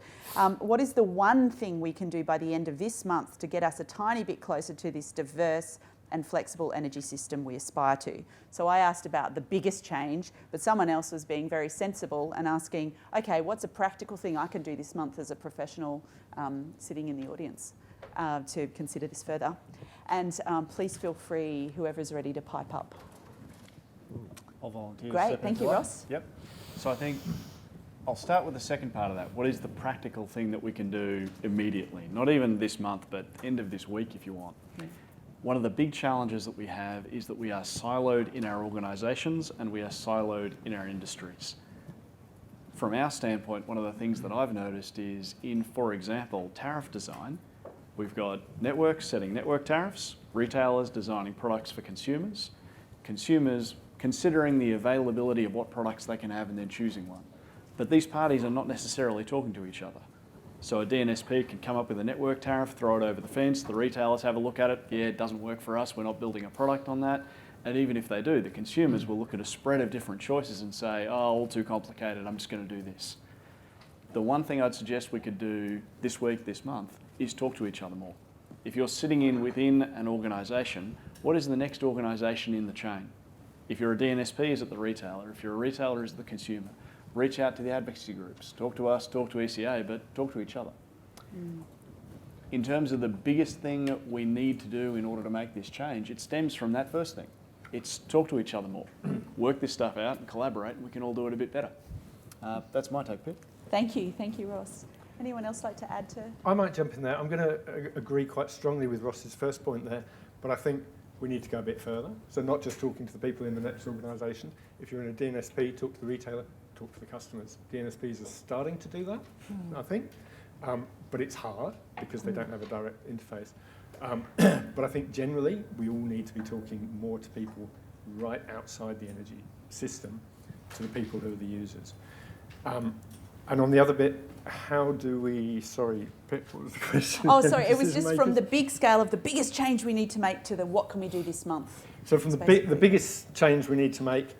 What is the one thing we can do by the end of this month to get us a tiny bit closer to this diverse and flexible energy system we aspire to? So I asked about the biggest change, but someone else was being very sensible and asking, okay, what's a practical thing I can do this month as a professional sitting in the audience to consider this further? And please feel free, whoever's ready, to pipe up. I'll volunteer. Great, thank you, Ross. Yep. So I think I'll start with the second part of that. What is the practical thing that we can do immediately? Not even this month, but end of this week if you want. One of the big challenges that we have is that we are siloed in our organisations and we are siloed in our industries. From our standpoint, one of the things that I've noticed is in, for example, tariff design, we've got networks setting network tariffs, retailers designing products for consumers, consumers considering the availability of what products they can have and then choosing one. But these parties are not necessarily talking to each other. So a DNSP can come up with a network tariff, throw it over the fence, the retailers have a look at it, yeah, it doesn't work for us, we're not building a product on that. And even if they do, the consumers will look at a spread of different choices and say, oh, all too complicated, I'm just going to do this. The one thing I'd suggest we could do this week, this month, is talk to each other more. If you're sitting within an organisation, what is the next organisation in the chain? If you're a DNSP, is it the retailer? If you're a retailer, is it the consumer? Reach out to the advocacy groups. Talk to us, talk to ECA, but talk to each other. in terms of the biggest thing that we need to do in order to make this change, it stems from that first thing. It's talk to each other more, work this stuff out and collaborate, and we can all do it a bit better. That's my take, Pip. Thank you, Ross. Anyone else like to add to? I might jump in there. I'm going to agree quite strongly with Ross's first point there, but I think we need to go a bit further. So not just talking to the people in the next organisation. If you're in a DNSP, talk to the retailer, talk to the customers. DNSPs are starting to do that, I think, but it's hard because they don't have a direct interface. But I think generally we all need to be talking more to people right outside the energy system, to the people who are the users. And on the other bit, how do we, sorry, Pip, what was the question? Oh, sorry, it was just from the big scale of the biggest change we need to make to the what can we do this month? So from the biggest change we need to make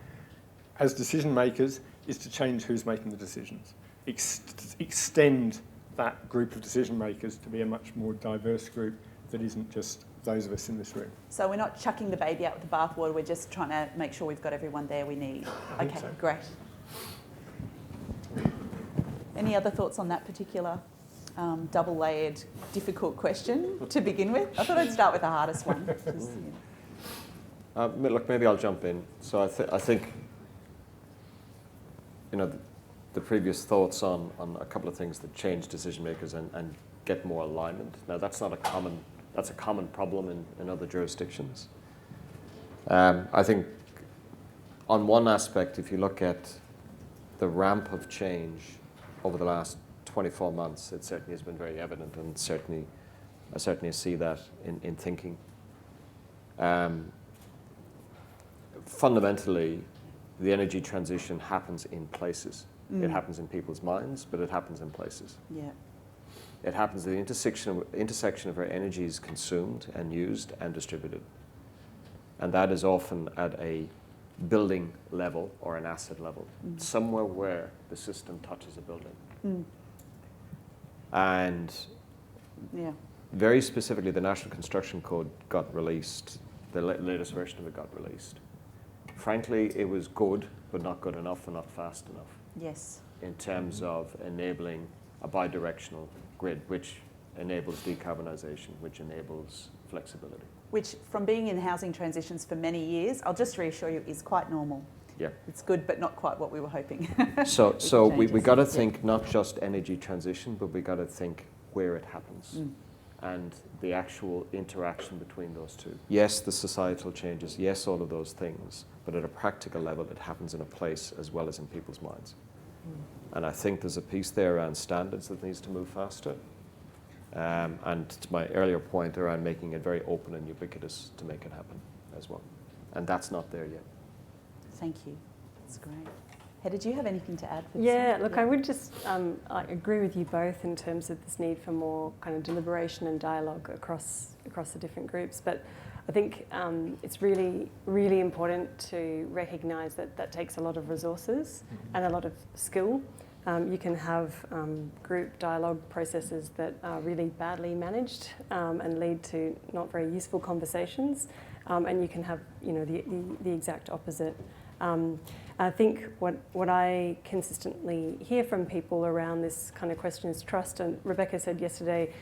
as decision makers is to change who's making the decisions. Extend that group of decision makers to be a much more diverse group that isn't just those of us in this room. So we're not chucking the baby out with the bathwater, we're just trying to make sure we've got everyone there we need. Okay, so. Great. Any other thoughts on that particular double-layered, difficult question to begin with? I thought I'd start with the hardest one. Just, Look, maybe I'll jump in. So I think, the previous thoughts on a couple of things that change decision makers and get more alignment. Now, that's a common problem in other jurisdictions. I think on one aspect, if you look at the ramp of change over the last 24 months, it certainly has been very evident, and I certainly see that in thinking. Fundamentally, the energy transition happens in places. It happens in people's minds, but it happens in places. yeah. It happens at the intersection of where energy is consumed and used and distributed. And that is often at a building level or an asset level, somewhere where the system touches a building. And very specifically, the National Construction Code got released, the latest version of it got released. Frankly, it was good, but not good enough and not fast enough. Yes. In terms of enabling a bidirectional grid, which enables decarbonisation, which enables flexibility. Which, from being in housing transitions for many years, I'll just reassure you, is quite normal. Yeah. It's good, but not quite what we were hoping. So we got to think not just energy transition, but we got to think where it happens and the actual interaction between those two. Yes, the societal changes, yes, all of those things, but at a practical level, it happens in a place as well as in people's minds. And I think there's a piece there around standards that needs to move faster. And to my earlier point around making it very open and ubiquitous to make it happen as well. And that's not there yet. Thank you. That's great. Hedda, do you have anything to add? For this Yeah, one? look, I would just I agree with you both in terms of this need for more kind of deliberation and dialogue across the different groups. But I think it's really, really important to recognise that takes a lot of resources and a lot of skill. You can have group dialogue processes that are really badly managed and lead to not very useful conversations, and you can have the exact opposite. I think what I consistently hear from people around this kind of question is trust. And Rebecca said yesterday,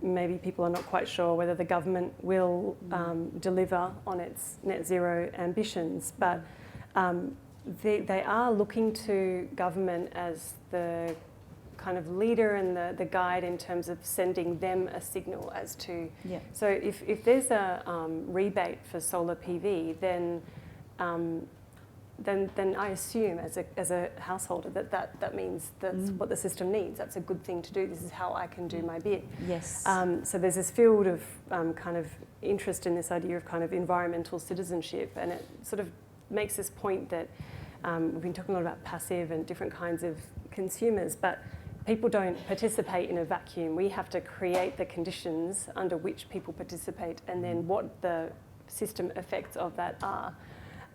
maybe people are not quite sure whether the government will deliver on its net zero ambitions, but they are looking to government as the kind of leader and the guide in terms of sending them a signal as to. Yeah. So if there's a rebate for solar PV, then I assume as a householder that means that's what the system needs. That's a good thing to do. This is how I can do my bit. Yes. So there's this field of kind of interest in this idea of kind of environmental citizenship, and it sort of makes this point that we've been talking a lot about passive and different kinds of consumers, but people don't participate in a vacuum. We have to create the conditions under which people participate, and then what the system effects of that are.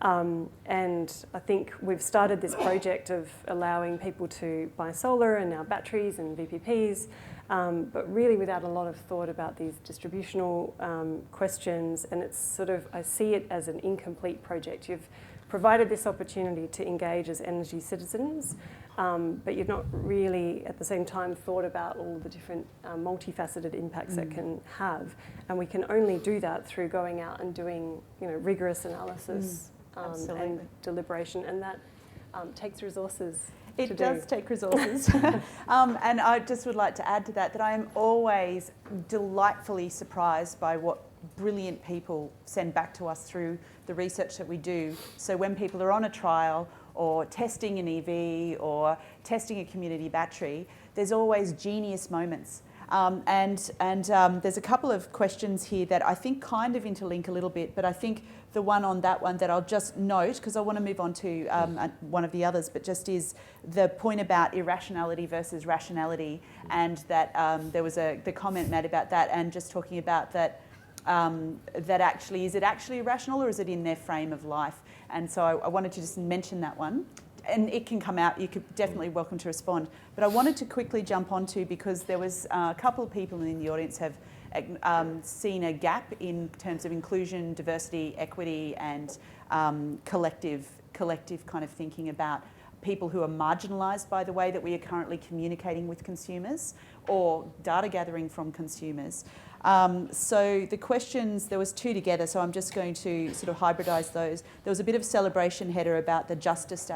And I think we've started this project of allowing people to buy solar and now batteries and VPPs, but really without a lot of thought about these distributional questions. And it's sort of, I see it as an incomplete project. provided this opportunity to engage as energy citizens, but you've not really at the same time thought about all the different multifaceted impacts that can have. And we can only do that through going out and doing rigorous analysis and deliberation, and that takes resources. It does take resources. And I just would like to add to that I am always delightfully surprised by what brilliant people send back to us through the research that we do. So when people are on a trial or testing an EV or testing a community battery, there's always genius moments. And there's a couple of questions here that I think kind of interlink a little bit, but I think the one on that one that I'll just note, because I want to move on to one of the others, but just is the point about irrationality versus rationality, and that there was the comment made about that, and just talking about that, that actually, is it actually irrational or is it in their frame of life? And so I wanted to just mention that one. And it can come out, you could definitely welcome to respond. But I wanted to quickly jump onto, because there was a couple of people in the audience have seen a gap in terms of inclusion, diversity, equity, and collective kind of thinking about people who are marginalised by the way that we are currently communicating with consumers or data gathering from consumers. So the questions, there was two together, so I'm just going to sort of hybridise those. There was a bit of celebration header about the justice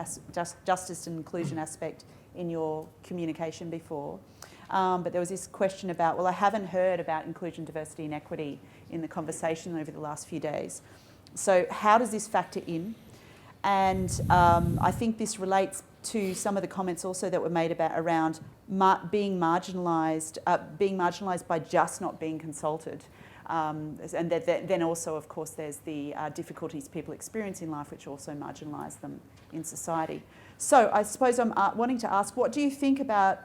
and inclusion aspect in your communication before. But there was this question about, well, I haven't heard about inclusion, diversity and equity in the conversation over the last few days. So how does this factor in? And I think this relates to some of the comments also that were made about around being marginalised by just not being consulted. And then also, of course, there's the difficulties people experience in life, which also marginalise them in society. So I suppose I'm wanting to ask, what do you think about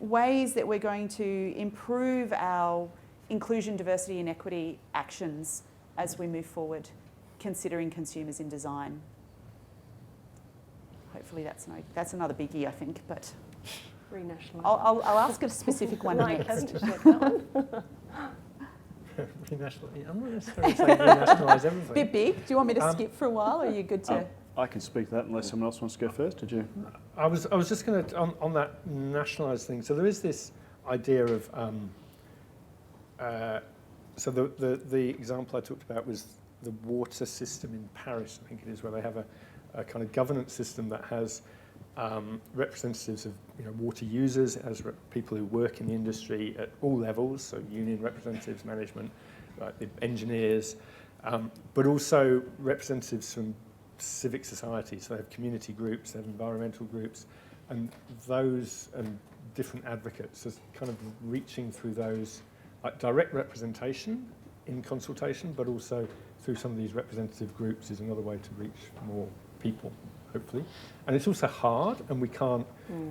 ways that we're going to improve our inclusion, diversity and equity actions as we move forward, considering consumers in design? Hopefully that's another biggie, I think, but Renationalise. I'll ask a specific one Mike next. hasn't checked that one. I'm not necessarily saying renationalise everything. Bit big. Do you want me to skip for a while, or are you good to? I can speak to that unless someone else wants to go first. Did you? I was just going to, on that nationalised thing, so there is this idea of, so the example I talked about was the water system in Paris, I think it is, where they have a kind of governance system that has representatives of water users, it has people who work in the industry at all levels, so union representatives, management, the engineers, but also representatives from civic society, so they have community groups, they have environmental groups, and those and different advocates, so kind of reaching through those, like direct representation in consultation, but also through some of these representative groups is another way to reach more people, hopefully. And it's also hard, and we can't,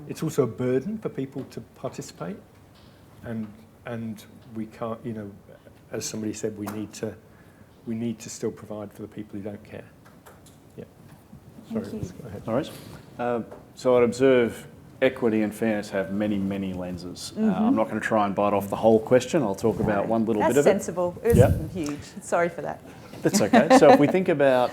it's also a burden for people to participate, and we can't, as somebody said, we need to still provide for the people who don't care. Sorry, Thank you. go ahead. All right. So I'd observe equity and fairness have many, many lenses. I'm not going to try and bite off the whole question. I'll talk about one little bit of it. That's sensible. It was huge. Sorry for that. That's okay. So if we think about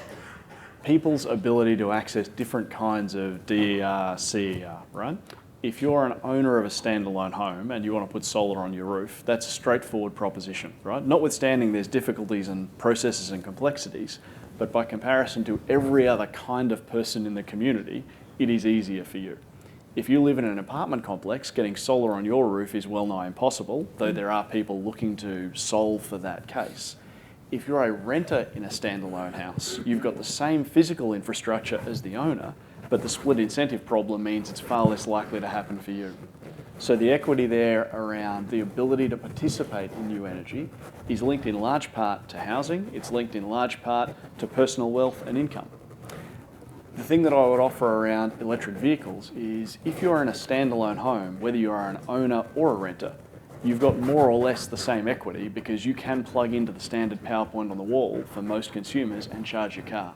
people's ability to access different kinds of DER, CER, right? If you're an owner of a standalone home and you want to put solar on your roof, that's a straightforward proposition, right? Notwithstanding there's difficulties and processes and complexities, but by comparison to every other kind of person in the community, it is easier for you. If you live in an apartment complex, getting solar on your roof is well nigh impossible, though there are people looking to solve for that case. If you're a renter in a standalone house, you've got the same physical infrastructure as the owner, but the split incentive problem means it's far less likely to happen for you. So the equity there around the ability to participate in new energy is linked in large part to housing, it's linked in large part to personal wealth and income. The thing that I would offer around electric vehicles is if you're in a standalone home, whether you are an owner or a renter, you've got more or less the same equity because you can plug into the standard power point on the wall for most consumers and charge your car.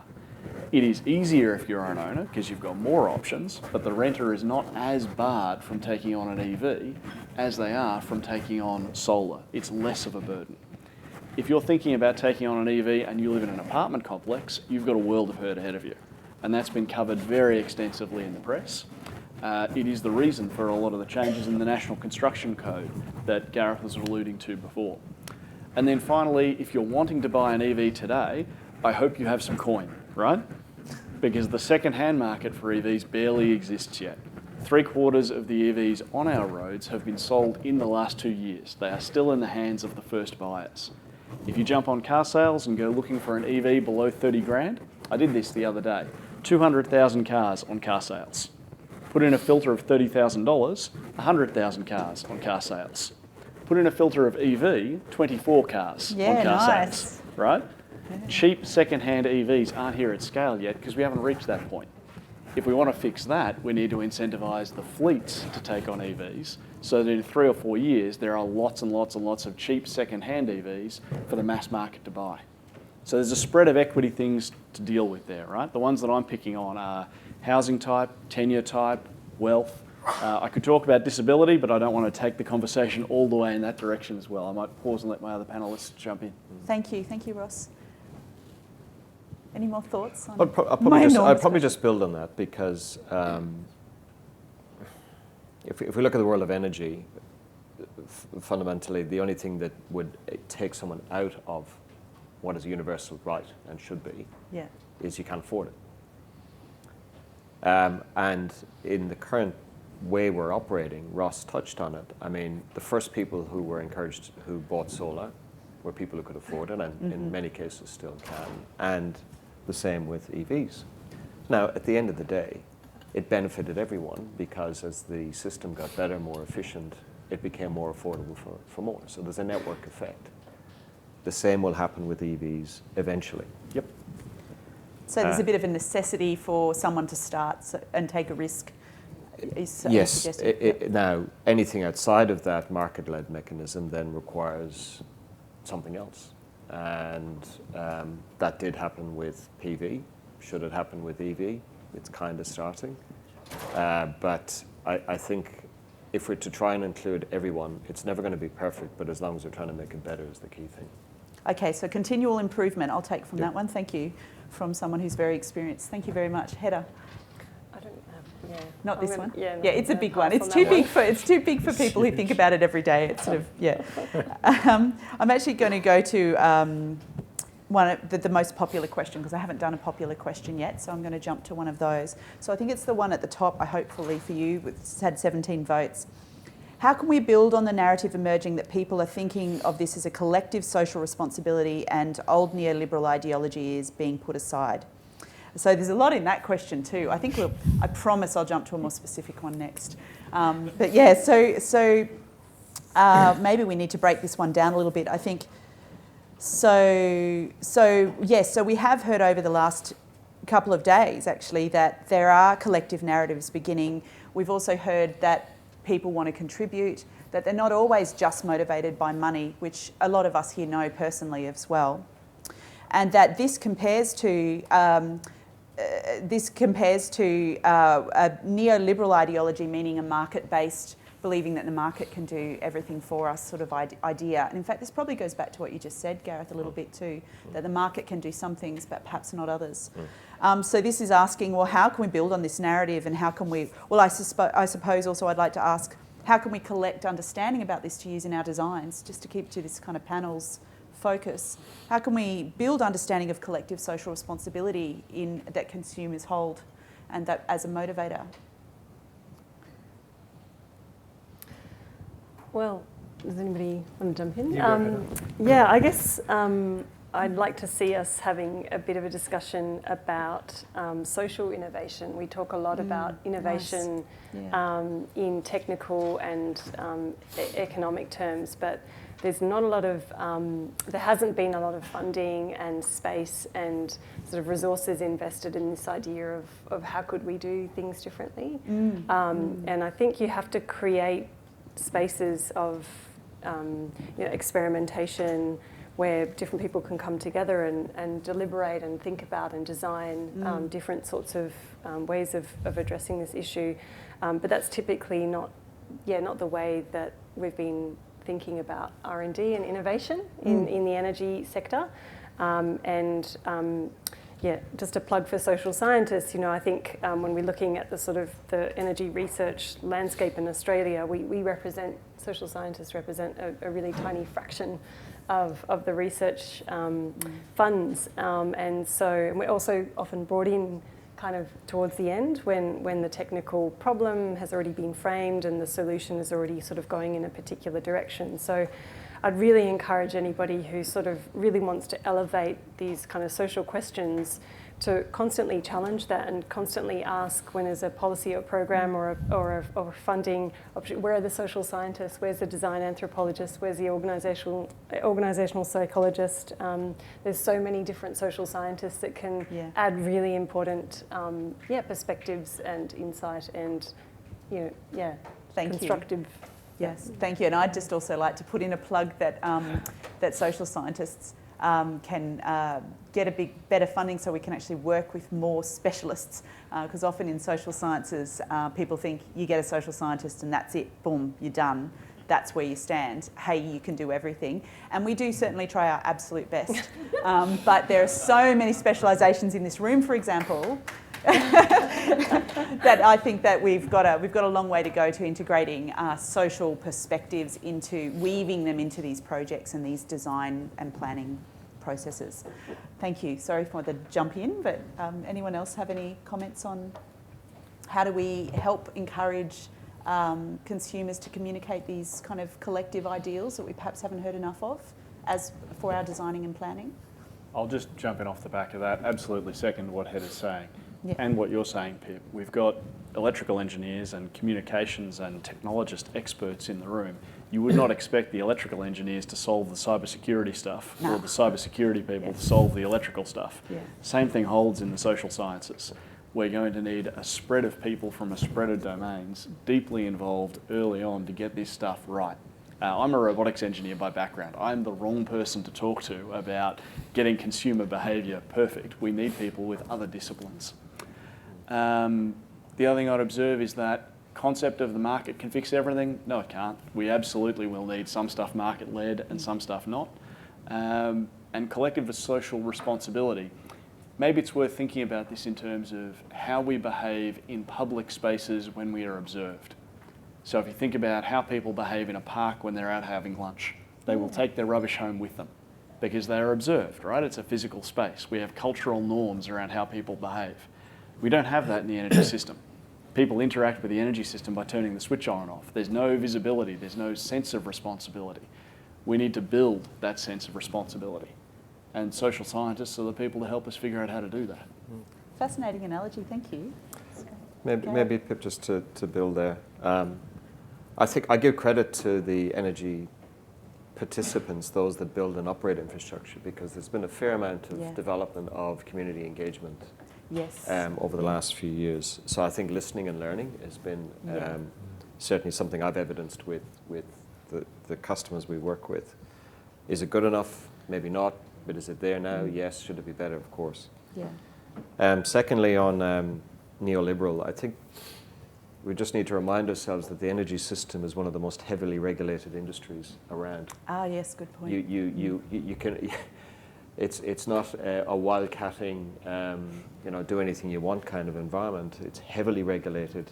It is easier if you're an owner because you've got more options, but the renter is not as barred from taking on an EV as they are from taking on solar. It's less of a burden. if you're thinking about taking on an EV and you live in an apartment complex, you've got a world of hurt ahead of you. And that's been covered very extensively in the press. It is the reason for a lot of the changes in the National Construction Code that Gareth was alluding to before. And then finally, if you're wanting to buy an EV today, I hope you have some coin, right? Because the second-hand market for EVs barely exists yet. 3/4 of the EVs on our roads have been sold in the last 2 years. They are still in the hands of the first buyers. If you jump on car sales and go looking for an EV below 30 grand, I did this the other day, 200,000 cars on car sales. Put in a filter of $30,000, 100,000 cars on car sales. Put in a filter of EV, 24 cars on car sales, right? Cheap second-hand EVs aren't here at scale yet because we haven't reached that point. If we want to fix that, we need to incentivise the fleets to take on EVs so that in 3 or 4 years there are lots and lots and lots of cheap second-hand EVs for the mass market to buy. So there's a spread of equity things to deal with there, right? The ones that I'm picking on are housing type, tenure type, wealth. I could talk about disability, but I don't want to take the conversation all the way in that direction as well. I might pause and let my other panellists jump in. Thank you, Ross. Any more thoughts on I'd probably just build on that because if we look at the world of energy, fundamentally the only thing that would take someone out of what is a universal right and should be is you can't afford it. And in the current way we're operating, Ross touched on it. I mean, the first people who were encouraged, who bought solar, were people who could afford it and in many cases still can. And the same with EVs. Now, at the end of the day, it benefited everyone because as the system got better, more efficient, it became more affordable for more. So there's a network effect. The same will happen with EVs eventually. Yep. So there's a bit of a necessity for someone to start and take a risk. Yes. Now, anything outside of that market-led mechanism then requires something else. And that did happen with PV. Should it happen with EV? It's kind of starting. But I think if we're to try and include everyone, it's never going to be perfect, but as long as we're trying to make it better is the key thing. Okay, so continual improvement I'll take from that one. Thank you. From someone who's very experienced. Thank you very much. Hedda. I don't have, Not this one? Yeah, it's a big one. It's too big for people who think about it every day. It's sort of, I'm actually going to go to one of the most popular question because I haven't done a popular question yet, so I'm going to jump to one of those. So I think it's the one at the top, hopefully for you, it's had 17 votes. How can we build on the narrative emerging that people are thinking of this as a collective social responsibility and old neoliberal ideology is being put aside? So there's a lot in that question too. I think I promise I'll jump to a more specific one next. But yeah, so maybe we need to break this one down a little bit. I think, so we have heard over the last couple of days actually that there are collective narratives beginning. We've also heard that people want to contribute, that they're not always just motivated by money, which a lot of us here know personally as well. And that this compares to a neoliberal ideology, meaning a market-based, believing that the market can do everything for us sort of idea. And in fact, this probably goes back to what you just said, Gareth, a little bit too, that the market can do some things, but perhaps not others. So this is asking, well, how can we build on this narrative and how can we, well, I suppose also I'd like to ask, how can we collect understanding about this to use in our designs, just to keep to this kind of panel's focus? How can we build understanding of collective social responsibility that consumers hold and that as a motivator? Well, does anybody want to jump in? Yeah, I guess I'd like to see us having a bit of a discussion about social innovation. We talk a lot about innovation in technical and economic terms, but there's not a lot of, there hasn't been a lot of funding and space and sort of resources invested in this idea of how could we do things differently. And I think you have to create spaces of experimentation where different people can come together and deliberate and think about and design different sorts of ways of addressing this issue. But that's typically not the way that we've been thinking about R&D and innovation in the energy sector. Yeah, just a plug for social scientists. You know, I think when we're looking at the sort of the energy research landscape in Australia, we represent, social scientists represent a really tiny fraction of the research funds. And we're also often brought in kind of towards the end when the technical problem has already been framed and the solution is already sort of going in a particular direction. So I'd really encourage anybody who sort of really wants to elevate these kind of social questions to constantly challenge that and constantly ask when there's a policy or program or funding option, where are the social scientists, where's the design anthropologist, where's the organisational psychologist. There's so many different social scientists that can add really important perspectives and insight and constructive. Yes, thank you. And I'd just also like to put in a plug that that social scientists can get better funding so we can actually work with more specialists. Because often in social sciences, people think you get a social scientist and that's it, boom, you're done. That's where you stand. Hey, you can do everything. And we do certainly try our absolute best. But there are so many specialisations in this room, for example, that I think that we've got a long way to go to integrating social perspectives into weaving them into these projects and these design and planning processes. Thank you. Sorry for the jump in, but anyone else have any comments on how do we help encourage consumers to communicate these kind of collective ideals that we perhaps haven't heard enough of as for our designing and planning? I'll just jump in off the back of that. Absolutely second what Heather's saying. Yeah. And what you're saying, Pip. We've got electrical engineers and communications and technologist experts in the room. You would not expect the electrical engineers to solve the cybersecurity stuff or the cybersecurity people to solve the electrical stuff. Yeah. Same thing holds in the social sciences. We're going to need a spread of people from a spread of domains deeply involved early on to get this stuff right. I'm a robotics engineer by background. I'm the wrong person to talk to about getting consumer behaviour perfect. We need people with other disciplines. The other thing I'd observe is that concept of the market can fix everything. No, it can't. We absolutely will need some stuff market-led and some stuff not. And collective social responsibility. Maybe it's worth thinking about this in terms of how we behave in public spaces when we are observed. So if you think about how people behave in a park when they're out having lunch, they will take their rubbish home with them because they are observed, right? It's a physical space. We have cultural norms around how people behave. We don't have that in the energy system. People interact with the energy system by turning the switch on and off. There's no visibility. There's no sense of responsibility. We need to build that sense of responsibility. And social scientists are the people to help us figure out how to do that. Fascinating analogy, thank you. Maybe Pip, just to build there. I think I give credit to the energy participants, those that build and operate infrastructure, because there's been a fair amount of development of community engagement over the last few years. So I think listening and learning has been certainly something I've evidenced with the customers we work with. Is it good enough? Maybe not. But is it there now? Yes. Should it be better? Of course. Yeah. Secondly, on neoliberal, I think we just need to remind ourselves that the energy system is one of the most heavily regulated industries around. Ah, yes, good point. You can. It's not a wildcatting, do anything you want kind of environment. It's heavily regulated.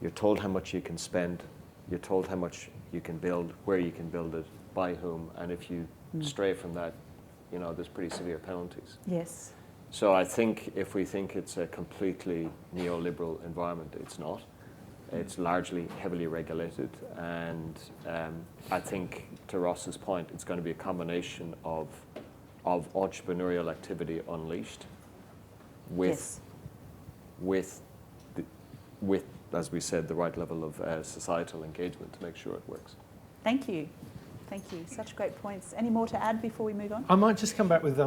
You're told how much you can spend. You're told how much you can build, where you can build it, by whom, and if you stray from that, there's pretty severe penalties. Yes. So I think if we think it's a completely neoliberal environment, it's not. It's largely heavily regulated, and I think, to Ross's point, it's going to be a combination of entrepreneurial activity unleashed with, as we said, the right level of societal engagement to make sure it works. Thank you. Thank you. Such great points. Any more to add before we move on? I might just come back with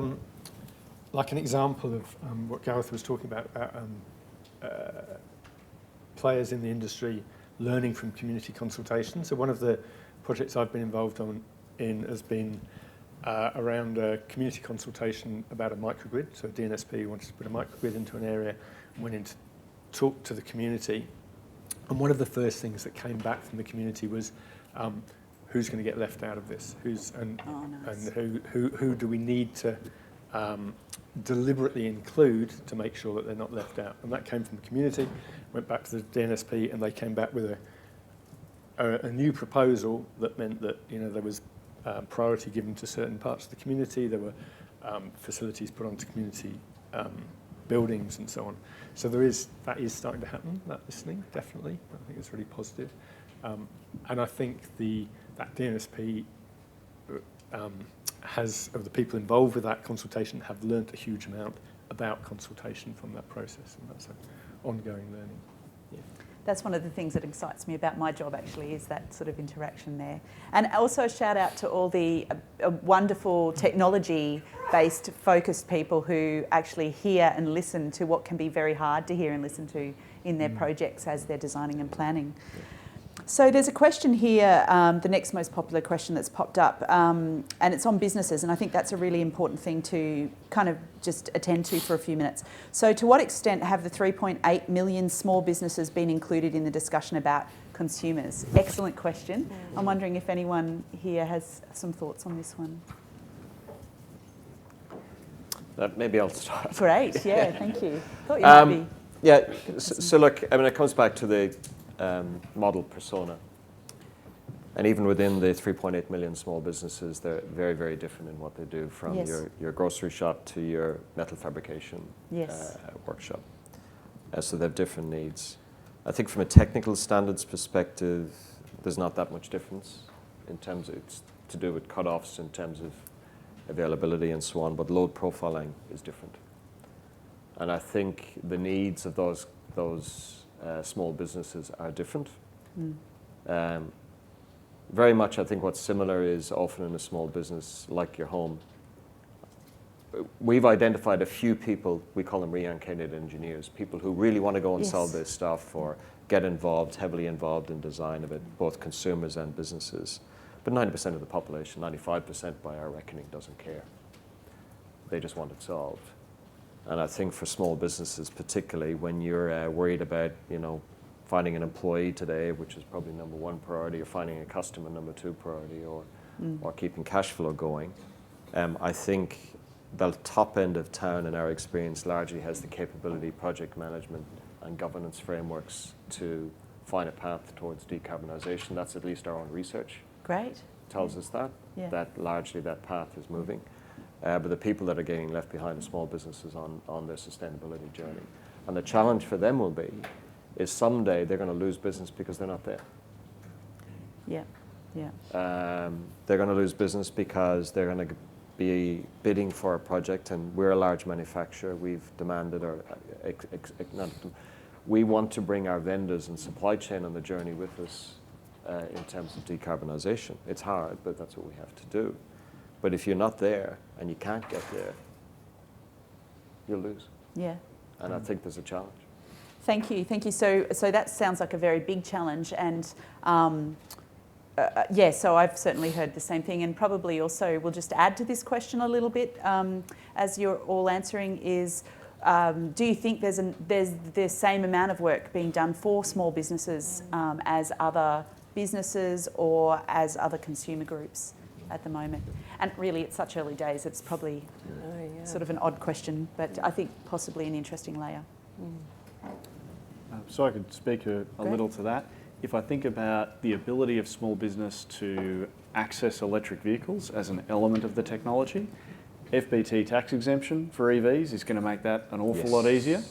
like an example of what Gareth was talking about players in the industry learning from community consultation. So one of the projects I've been involved in has been around a community consultation about a microgrid. So DNSP wanted to put a microgrid into an area and went in to talk to the community. And one of the first things that came back from the community was who's going to get left out of this, and nice. who do we need to deliberately include to make sure that they're not left out. And that came from the community, went back to the DNSP, and they came back with a new proposal that meant that there was priority given to certain parts of the community. There were facilities put onto community buildings and so on. So that is starting to happen, that listening, definitely. I think it's really positive. And I think that DNSP of the people involved with that consultation have learnt a huge amount about consultation from that process, and that's an ongoing learning. Yeah. That's one of the things that excites me about my job, actually, is that sort of interaction there. And also a shout out to all the wonderful technology-based focused people who actually hear and listen to what can be very hard to hear and listen to in their projects as they're designing and planning. So there's a question here, the next most popular question that's popped up, and it's on businesses, and I think that's a really important thing to kind of just attend to for a few minutes. So to what extent have the 3.8 million small businesses been included in the discussion about consumers? Excellent question. I'm wondering if anyone here has some thoughts on this one. Maybe I'll start. Great, yeah, thank you. Thought you might be. Yeah, so look, I mean, it comes back to the model persona. And even within the 3.8 million small businesses, they're very, very different in what they do, from Yes. your grocery shop to your metal fabrication Yes. workshop. So they have different needs. I think from a technical standards perspective, there's not that much difference in terms of, it's to do with cutoffs in terms of availability and so on, but load profiling is different. And I think the needs of those small businesses are different. Very much, I think what's similar is often in a small business like your home, we've identified a few people, we call them reincarnated engineers, people who really want to go and Yes. solve this stuff or get involved, heavily involved in design of it, both consumers and businesses. But 90% of the population, 95% by our reckoning, doesn't care. They just want it solved. And I think for small businesses, particularly when you're worried about, finding an employee today, which is probably number one priority, or finding a customer, number two priority, or keeping cash flow going, I think the top end of town, in our experience, largely has the capability, project management and governance frameworks to find a path towards decarbonisation. That's at least our own research. Great. Tells us that largely that path is moving. But the people that are getting left behind are small businesses on their sustainability journey. And the challenge for them will be is someday they're going to lose business because they're not there. Yeah, yeah. They're going to lose business because they're going to be bidding for a project, and we're a large manufacturer. We've demanded, we want to bring our vendors and supply chain on the journey with us in terms of decarbonisation. It's hard, but that's what we have to do. But if you're not there and you can't get there, you'll lose. Yeah. And I think there's a challenge. Thank you, thank you. So that sounds like a very big challenge, and so I've certainly heard the same thing, and probably also we'll just add to this question a little bit as you're all answering is, do you think there's the same amount of work being done for small businesses as other businesses or as other consumer groups at the moment? And really, it's such early days, it's probably sort of an odd question, but I think possibly an interesting layer. So I could speak a little to that. If I think about the ability of small business to access electric vehicles as an element of the technology, FBT tax exemption for EVs is going to make that an awful lot easier.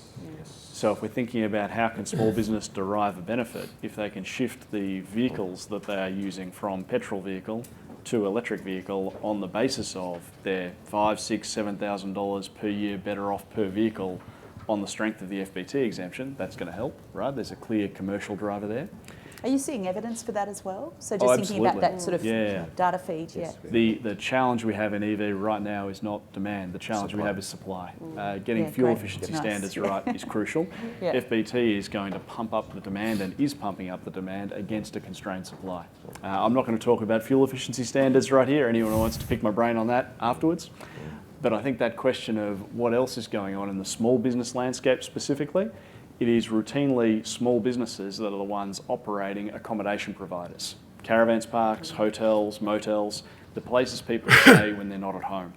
So if we're thinking about how can small business derive a benefit, if they can shift the vehicles that they are using from petrol vehicle to electric vehicle on the basis of their $5,000, $6,000, $7,000 per year better off per vehicle on the strength of the FBT exemption, that's going to help, right? There's a clear commercial driver there. Are you seeing evidence for that as well? So just thinking about that sort of data feed, The challenge we have in EV right now is not demand. The challenge we have is supply. Getting fuel efficiency standards right is crucial. FBT is going to pump up the demand and is pumping up the demand against a constrained supply. I'm not going to talk about fuel efficiency standards right here. Anyone who wants to pick my brain on that afterwards. But I think that question of what else is going on in the small business landscape specifically, it is routinely small businesses that are the ones operating accommodation providers. caravans parks, hotels, motels, the places people stay when they're not at home.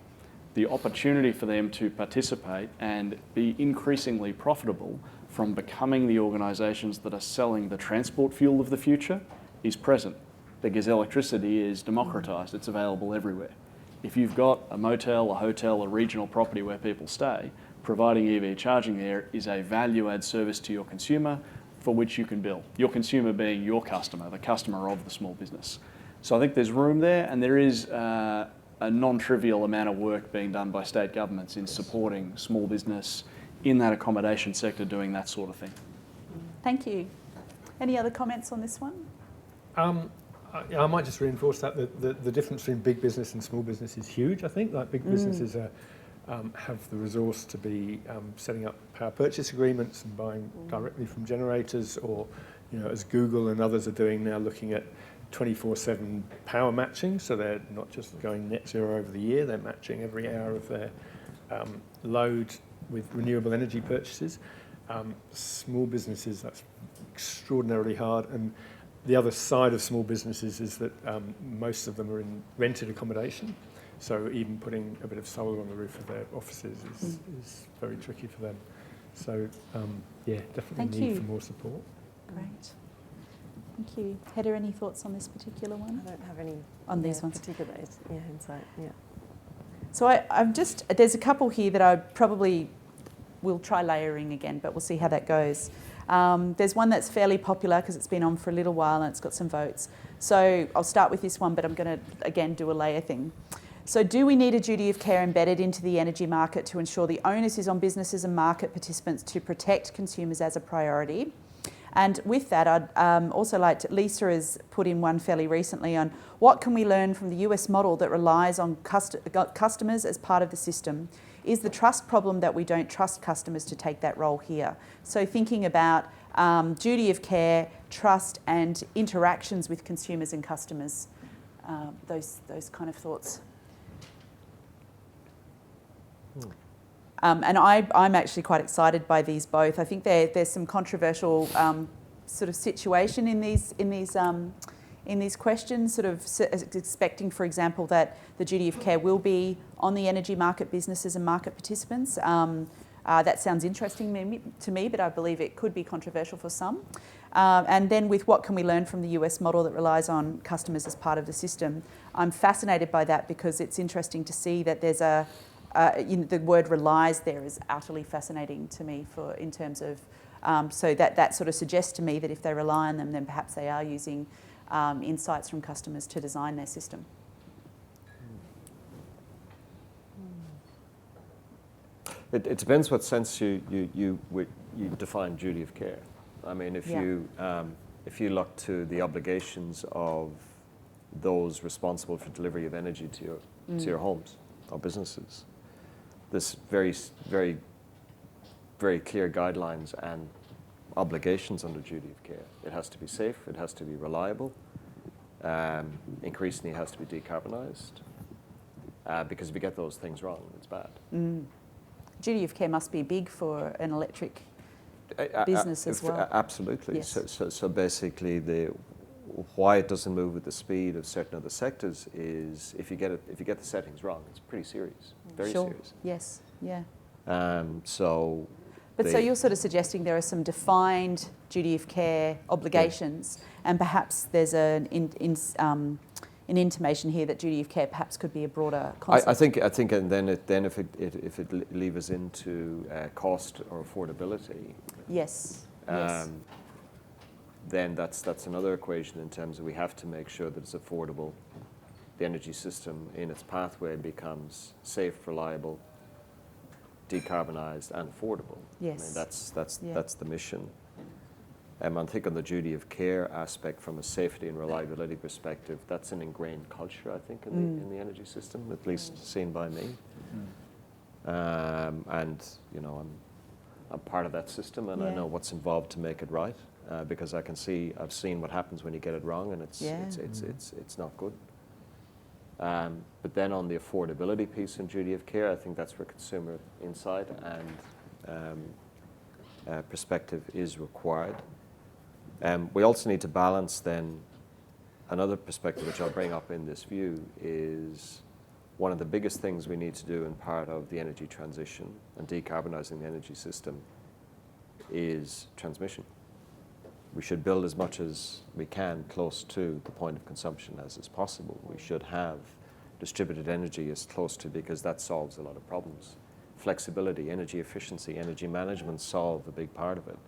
The opportunity for them to participate and be increasingly profitable from becoming the organisations that are selling the transport fuel of the future is present, because electricity is democratised, it's available everywhere. If you've got a motel, a hotel, a regional property where people stay, providing EV charging there is a value-add service to your consumer for which you can bill. Your consumer being your customer, the customer of the small business. So I think there's room there, and there is a non-trivial amount of work being done by state governments in supporting small business in that accommodation sector doing that sort of thing. Thank you. Any other comments on this one? I might just reinforce that the difference between big business and small business is huge, I think. Like big businesses have the resource to be setting up power purchase agreements and buying directly from generators, or, you know, as Google and others are doing now, looking at 24/7 power matching. So they're not just going net zero over the year, they're matching every hour of their load with renewable energy purchases. Small businesses, that's extraordinarily hard. And the other side of small businesses is that most of them are in rented accommodation. So even putting a bit of solar on the roof of their offices is very tricky for them. So yeah, definitely need for more support. Great. Thank you. Heather, any thoughts on this particular one? I don't have any on these ones. particular insight. Yeah. So I'm just, there's a couple here that I probably will try layering again, but we'll see how that goes. There's one that's fairly popular because it's been on for a little while and it's got some votes. So I'll start with this one, but I'm going to, again, do a layer thing. So do we need a duty of care embedded into the energy market to ensure the onus is on businesses and market participants to protect consumers as a priority? And with that, I'd also like to, Lisa has put in one fairly recently on what can we learn from the US model that relies on customers as part of the system? Is the trust problem that we don't trust customers to take that role here? So thinking about duty of care, trust and interactions with consumers and customers, those kind of thoughts. And I'm actually quite excited by these both. I think there's some controversial sort of situation in these questions, sort of expecting, for example, that the duty of care will be on the energy market businesses and market participants. That sounds interesting to me, but I believe it could be controversial for some. And then with what can we learn from the US model that relies on customers as part of the system? I'm fascinated by that because it's interesting to see that there's the word relies there is utterly fascinating to me in terms of, so that sort of suggests to me that if they rely on them, then perhaps they are using insights from customers to design their system. It depends what sense you define duty of care. I mean, if you look to the obligations of those responsible for delivery of energy to your homes or businesses, there's very, very, very clear guidelines and obligations under duty of care. It has to be safe, it has to be reliable, increasingly it has to be decarbonised, because if you get those things wrong, it's bad. Duty of care must be big for an electric business as well. Absolutely. Yes. So basically, why it doesn't move at the speed of certain other sectors is if you get the settings wrong, it's pretty serious, very serious. Yes. Yeah. So you're sort of suggesting there are some defined duty of care obligations, and perhaps there's an intimation here that duty of care perhaps could be a broader concept. I think, and then if it levers into cost or affordability. Yes. Then that's another equation in terms of we have to make sure that it's affordable. The energy system in its pathway becomes safe, reliable, decarbonised, and affordable. Yes. I mean, that's the mission. I think on the duty of care aspect, from a safety and reliability perspective, that's an ingrained culture, I think, in the energy system, at least seen by me. And you know, I'm part of that system, and I know what's involved to make it right. Because I've seen what happens when you get it wrong, and it's not good. But then on the affordability piece and duty of care, I think that's where consumer insight and perspective is required. We also need to balance then another perspective which I'll bring up in this view is one of the biggest things we need to do in part of the energy transition and decarbonising the energy system is transmission. We should build as much as we can close to the point of consumption as is possible. We should have distributed energy as close to, because that solves a lot of problems. Flexibility, energy efficiency, energy management solve a big part of it.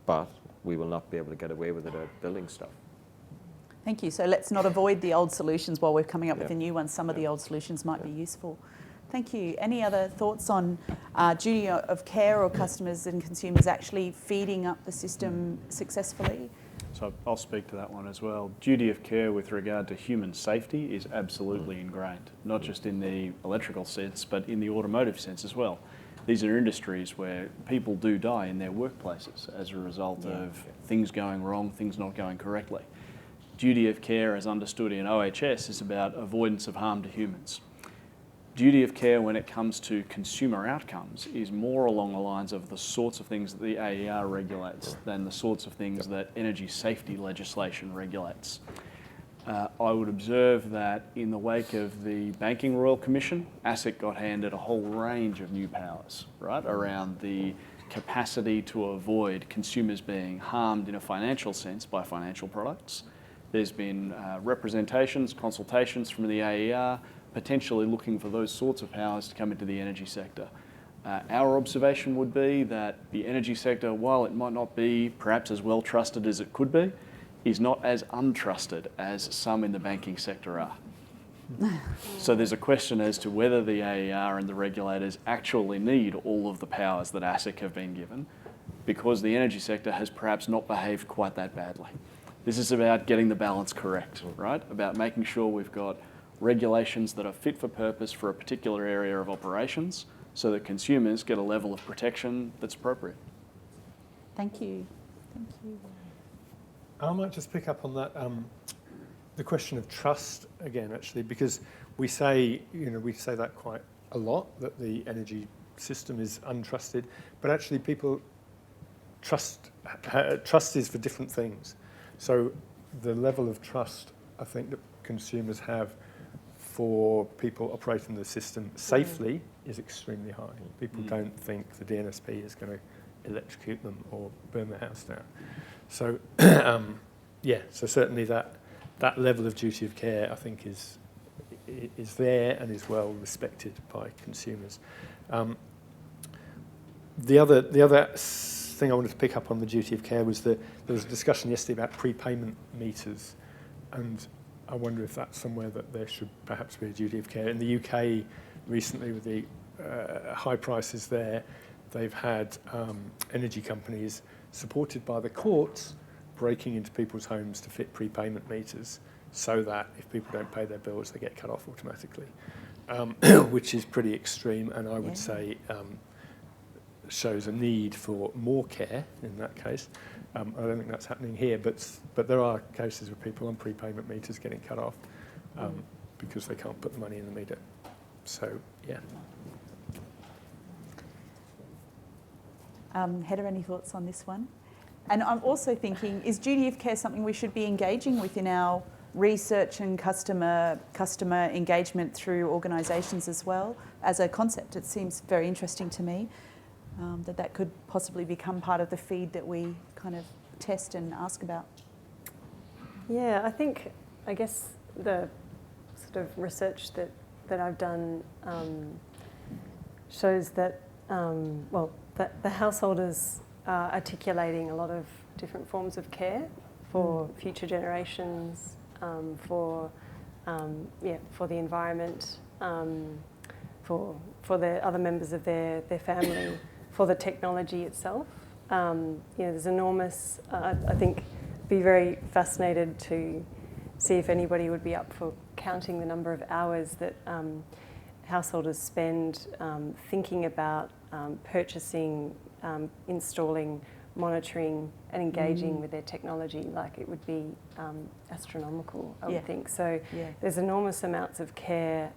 But we will not be able to get away with it at building stuff. Thank you. So let's not avoid the old solutions while we're coming up with Yeah. the new ones. Some of the Yeah. old solutions might be Yeah. useful. Thank you. Any other thoughts on duty of care or customers and consumers actually feeding up the system successfully? So I'll speak to that one as well. Duty of care with regard to human safety is absolutely ingrained, not just in the electrical sense, but in the automotive sense as well. These are industries where people do die in their workplaces as a result of things going wrong, things not going correctly. Duty of care, as understood in OHS, is about avoidance of harm to humans. Duty of care when it comes to consumer outcomes is more along the lines of the sorts of things that the AER regulates than the sorts of things that energy safety legislation regulates. I would observe that in the wake of the Banking Royal Commission, ASIC got handed a whole range of new powers, right, around the capacity to avoid consumers being harmed in a financial sense by financial products. There's been representations, consultations from the AER, potentially looking for those sorts of powers to come into the energy sector. Our observation would be that the energy sector, while it might not be perhaps as well trusted as it could be, is not as untrusted as some in the banking sector are. So there's a question as to whether the AER and the regulators actually need all of the powers that ASIC have been given, because the energy sector has perhaps not behaved quite that badly. This is about getting the balance correct, right? About making sure we've got regulations that are fit for purpose for a particular area of operations so that consumers get a level of protection that's appropriate. Thank you. Thank you. I might just pick up on that, the question of trust again, actually, because we say that quite a lot, that the energy system is untrusted, but actually people trust is for different things. So the level of trust I think that consumers have for people operating the system safely is extremely high. People don't think the DNSP is going to electrocute them or burn their house down. So, so certainly that level of duty of care, I think, is there and is well respected by consumers. The other thing I wanted to pick up on the duty of care was there was a discussion yesterday about prepayment meters, and I wonder if that's somewhere that there should perhaps be a duty of care. In the UK recently, with the high prices there, they've had energy companies supported by the courts breaking into people's homes to fit prepayment meters so that if people don't pay their bills, they get cut off automatically, which is pretty extreme, and I would say shows a need for more care in that case. I don't think that's happening here, but there are cases where people on prepayment meters getting cut off because they can't put the money in the meter. So, yeah. Heather, any thoughts on this one? And I'm also thinking, is duty of care something we should be engaging with in our research and customer engagement through organisations as well as a concept? It seems very interesting to me that could possibly become part of the feed that we kind of test and ask about. Yeah, I guess the sort of research that I've done shows that, that the householders are articulating a lot of different forms of care for future generations, for the environment, for the other members of their family, for the technology itself. There's enormous, I think, be very fascinated to see if anybody would be up for counting the number of hours that householders spend thinking about purchasing, installing, monitoring and engaging with their technology. Like, it would be astronomical, I would think. So there's enormous amounts of care,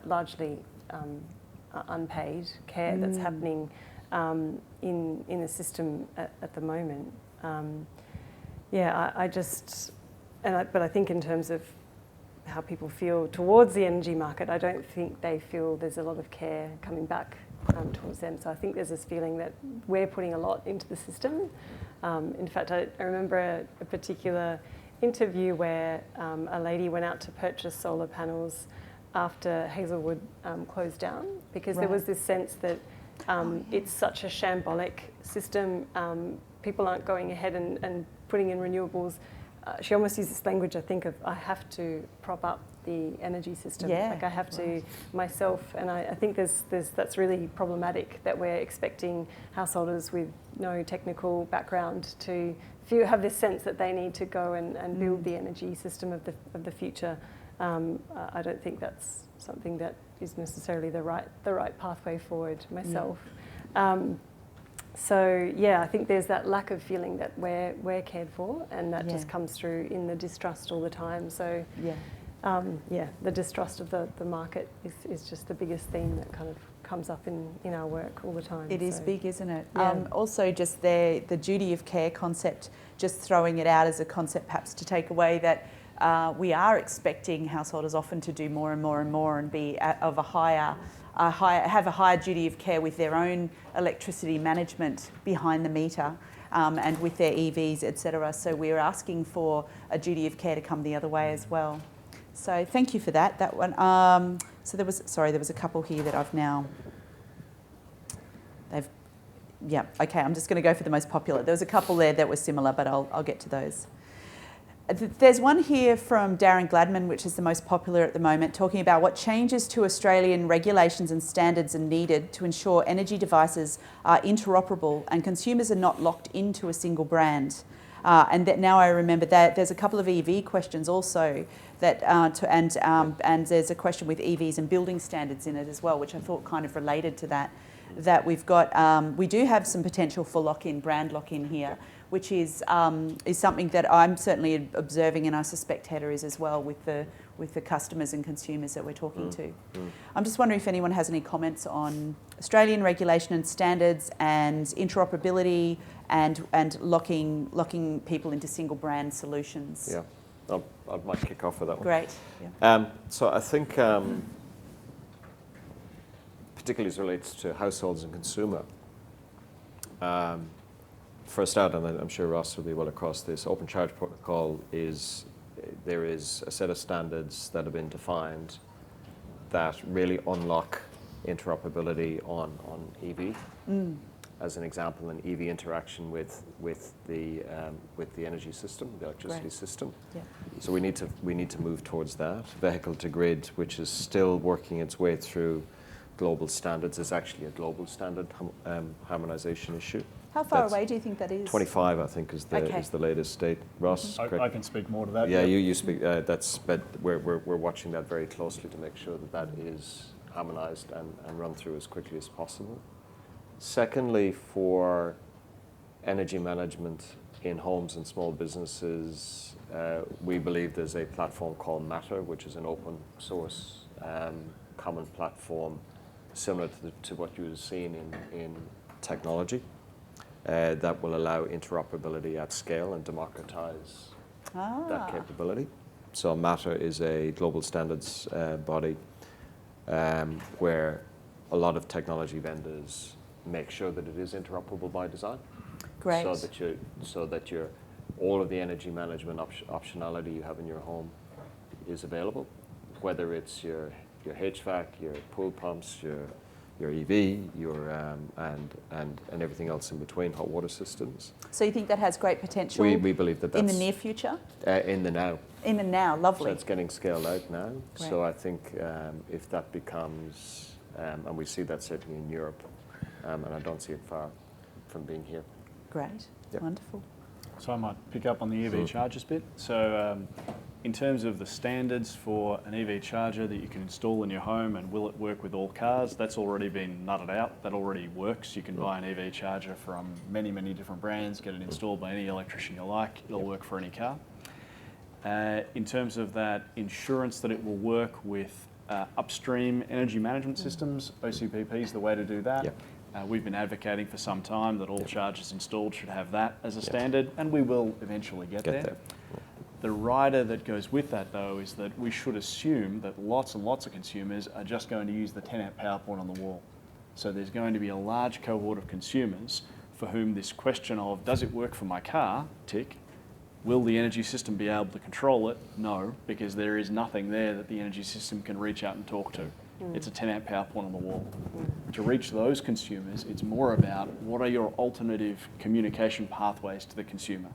largely unpaid care that's happening in the system at the moment. but I think in terms of how people feel towards the energy market, I don't think they feel there's a lot of care coming back towards them. So I think there's this feeling that we're putting a lot into the system. In fact, I remember a particular interview where a lady went out to purchase solar panels after Hazelwood closed down, because there was this sense that it's such a shambolic system. People aren't going ahead and putting in renewables. She almost used this language, I think, of I have to prop up the energy system. Like I have to myself, and I think that's really problematic, that we're expecting householders with no technical background to have this sense that they need to go and build the energy system of the future. I don't think that's something that is necessarily the right pathway forward myself. So yeah, I think there's that lack of feeling that we're cared for, and that just comes through in the distrust all the time. So the distrust of the market is just the biggest theme that kind of comes up in our work all the time. It is big, isn't it? Yeah. Also, just the duty of care concept, just throwing it out as a concept perhaps to take away that we are expecting householders often to do more and more and more and be of have a higher duty of care with their own electricity management behind the meter, and with their EVs, etc. So we're asking for a duty of care to come the other way as well. So thank you for that. That one. So there was a couple here that I've now. Okay. I'm just going to go for the most popular. There was a couple there that were similar, but I'll get to those. There's one here from Darren Gladman, which is the most popular at the moment, talking about what changes to Australian regulations and standards are needed to ensure energy devices are interoperable and consumers are not locked into a single brand. And that now I remember that there's a couple of EV questions also that and there's a question with EVs and building standards in it as well, which I thought kind of related to that. That we've got, we do have some potential for lock-in, brand lock-in here, which is something that I'm certainly observing, and I suspect Hedda is as well with the customers and consumers that we're talking to. I'm just wondering if anyone has any comments on Australian regulation and standards and interoperability and locking people into single brand solutions. Yeah, I might kick off with that one. Great. Yeah. So I think, particularly as it relates to households and consumer, for a start, and I'm sure Ross will be well across this, Open Charge Protocol there is a set of standards that have been defined that really unlock interoperability on EV. As an example, an EV interaction with the energy system, the electricity system. Yeah. So we need to move towards that. Vehicle to grid, which is still working its way through global standards, is actually a global standard harmonization issue. How far away do you think that is? 25, I think, is the latest date. Ross, I can speak more to that. Yeah, you speak. But we're watching that very closely to make sure that is harmonized and run through as quickly as possible. Secondly, for energy management in homes and small businesses, we believe there's a platform called Matter, which is an open source common platform similar to what you've seen in technology. That will allow interoperability at scale and democratize that capability. So Matter is a global standards body where a lot of technology vendors make sure that it is interoperable by design. Great. So that all of the energy management optionality you have in your home is available, whether it's your HVAC, your pool pumps, your EV, and everything else in between, hot water systems. So you think that has great potential? We believe that's in the near future. In the now. In the now, lovely. So it's getting scaled out now. Great. So I think if that becomes, and we see that certainly in Europe, and I don't see it far from being here. Great. Yep. Wonderful. So I might pick up on the EV chargers bit. So in terms of the standards for an EV charger that you can install in your home and will it work with all cars, that's already been nutted out. That already works. You can buy an EV charger from many, many different brands, get it installed by any electrician you like. It'll work for any car. In terms of that insurance that it will work with upstream energy management systems, OCPP is the way to do that. Yep. We've been advocating for some time that all chargers installed should have that as a standard, and we will eventually get there. The rider that goes with that, though, is that we should assume that lots and lots of consumers are just going to use the 10-amp power point on the wall. So there's going to be a large cohort of consumers for whom this question of, does it work for my car, tick, will the energy system be able to control it? No, because there is nothing there that the energy system can reach out and talk to. It's a 10-amp power point on the wall. To reach those consumers, it's more about what are your alternative communication pathways to the consumer.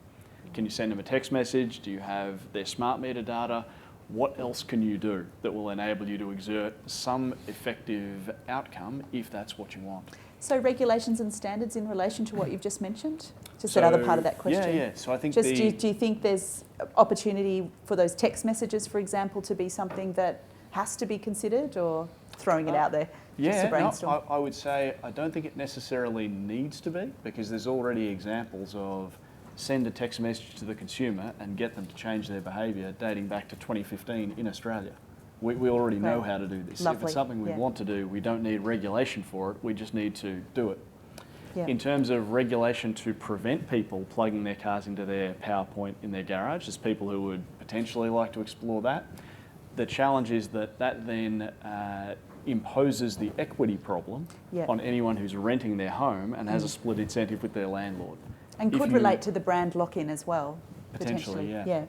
Can you send them a text message? Do you have their smart meter data? What else can you do that will enable you to exert some effective outcome if that's what you want? So regulations and standards in relation to what you've just mentioned? Just that other part of that question. Yeah. So I think do you think there's opportunity for those text messages, for example, to be something that has to be considered, or throwing it out there just to brainstorm? I would say I don't think it necessarily needs to be, because there's already examples of send a text message to the consumer and get them to change their behaviour dating back to 2015 in Australia. We already know how to do this. Lovely. If it's something we want to do, we don't need regulation for it, we just need to do it. Yeah. In terms of regulation to prevent people plugging their cars into their power point in their garage, there's people who would potentially like to explore that. The challenge is that then imposes the equity problem on anyone who's renting their home and has a split incentive with their landlord. And could relate to the brand lock-in as well. Potentially, yeah.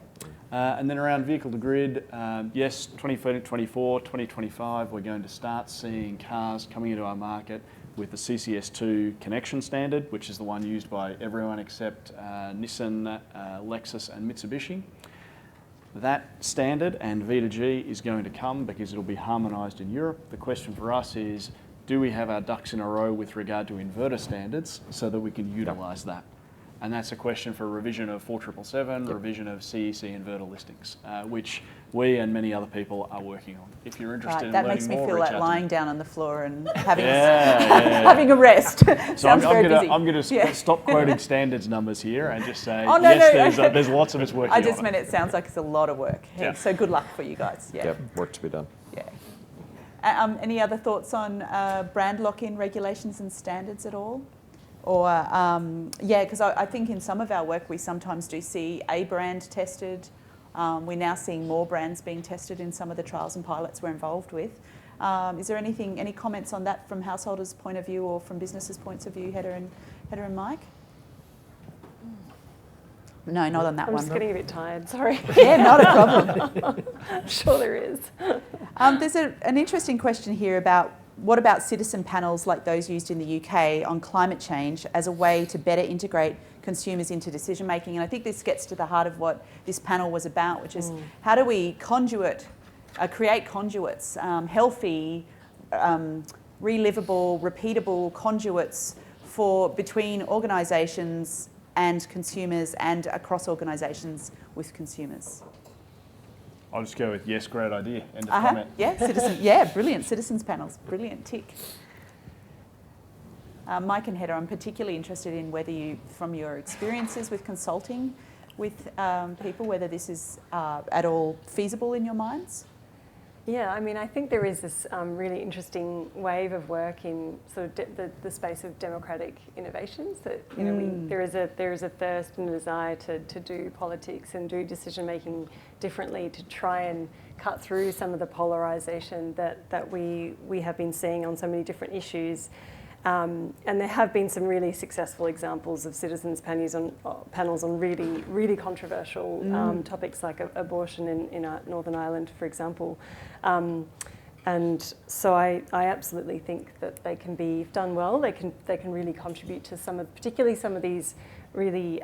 And then around vehicle to grid, yes, 2024, 2025, we're going to start seeing cars coming into our market with the CCS2 connection standard, which is the one used by everyone except Nissan, Lexus and Mitsubishi. That standard and V2G is going to come because it'll be harmonised in Europe. The question for us is, do we have our ducks in a row with regard to inverter standards so that we can utilise that? And that's a question for revision of 4777, revision of CEC inverter listings, which we and many other people are working on. If you're interested in learning more, that makes me feel like lying down on the floor and having, having a rest. So I'm going to stop quoting standards numbers here and just say, there's lots of us working on it. I just meant it sounds like it's a lot of work. So good luck for you guys. Work to be done. Any other thoughts on brand lock-in regulations and standards at all? Or, because I think in some of our work we sometimes do see a brand tested. We're now seeing more brands being tested in some of the trials and pilots we're involved with. Is there any comments on that from householders' point of view or from businesses' points of view, Hedda and Mike? No, not on that one. I'm just getting a bit tired, sorry. Yeah, not a problem. I'm sure there is. There's an interesting question here about what about citizen panels like those used in the UK on climate change as a way to better integrate consumers into decision making? And I think this gets to the heart of what this panel was about, which is how do we create conduits, healthy, relivable, repeatable conduits between organisations and consumers and across organisations with consumers? I'll just go with yes, great idea. End of comment. Yeah, brilliant. Citizens panels, brilliant, tick. Mike and Hedda, I'm particularly interested in whether you, from your experiences with consulting with people, whether this is at all feasible in your minds? Yeah, I mean, I think there is this really interesting wave of work in sort of the space of democratic innovations. That there is a thirst and a desire to do politics and do decision making differently, to try and cut through some of the polarisation that we have been seeing on so many different issues. And there have been some really successful examples of citizens' panels on really controversial topics like abortion in Northern Ireland, for example. And so I absolutely think that they can be done well. They can really contribute to particularly some of these really,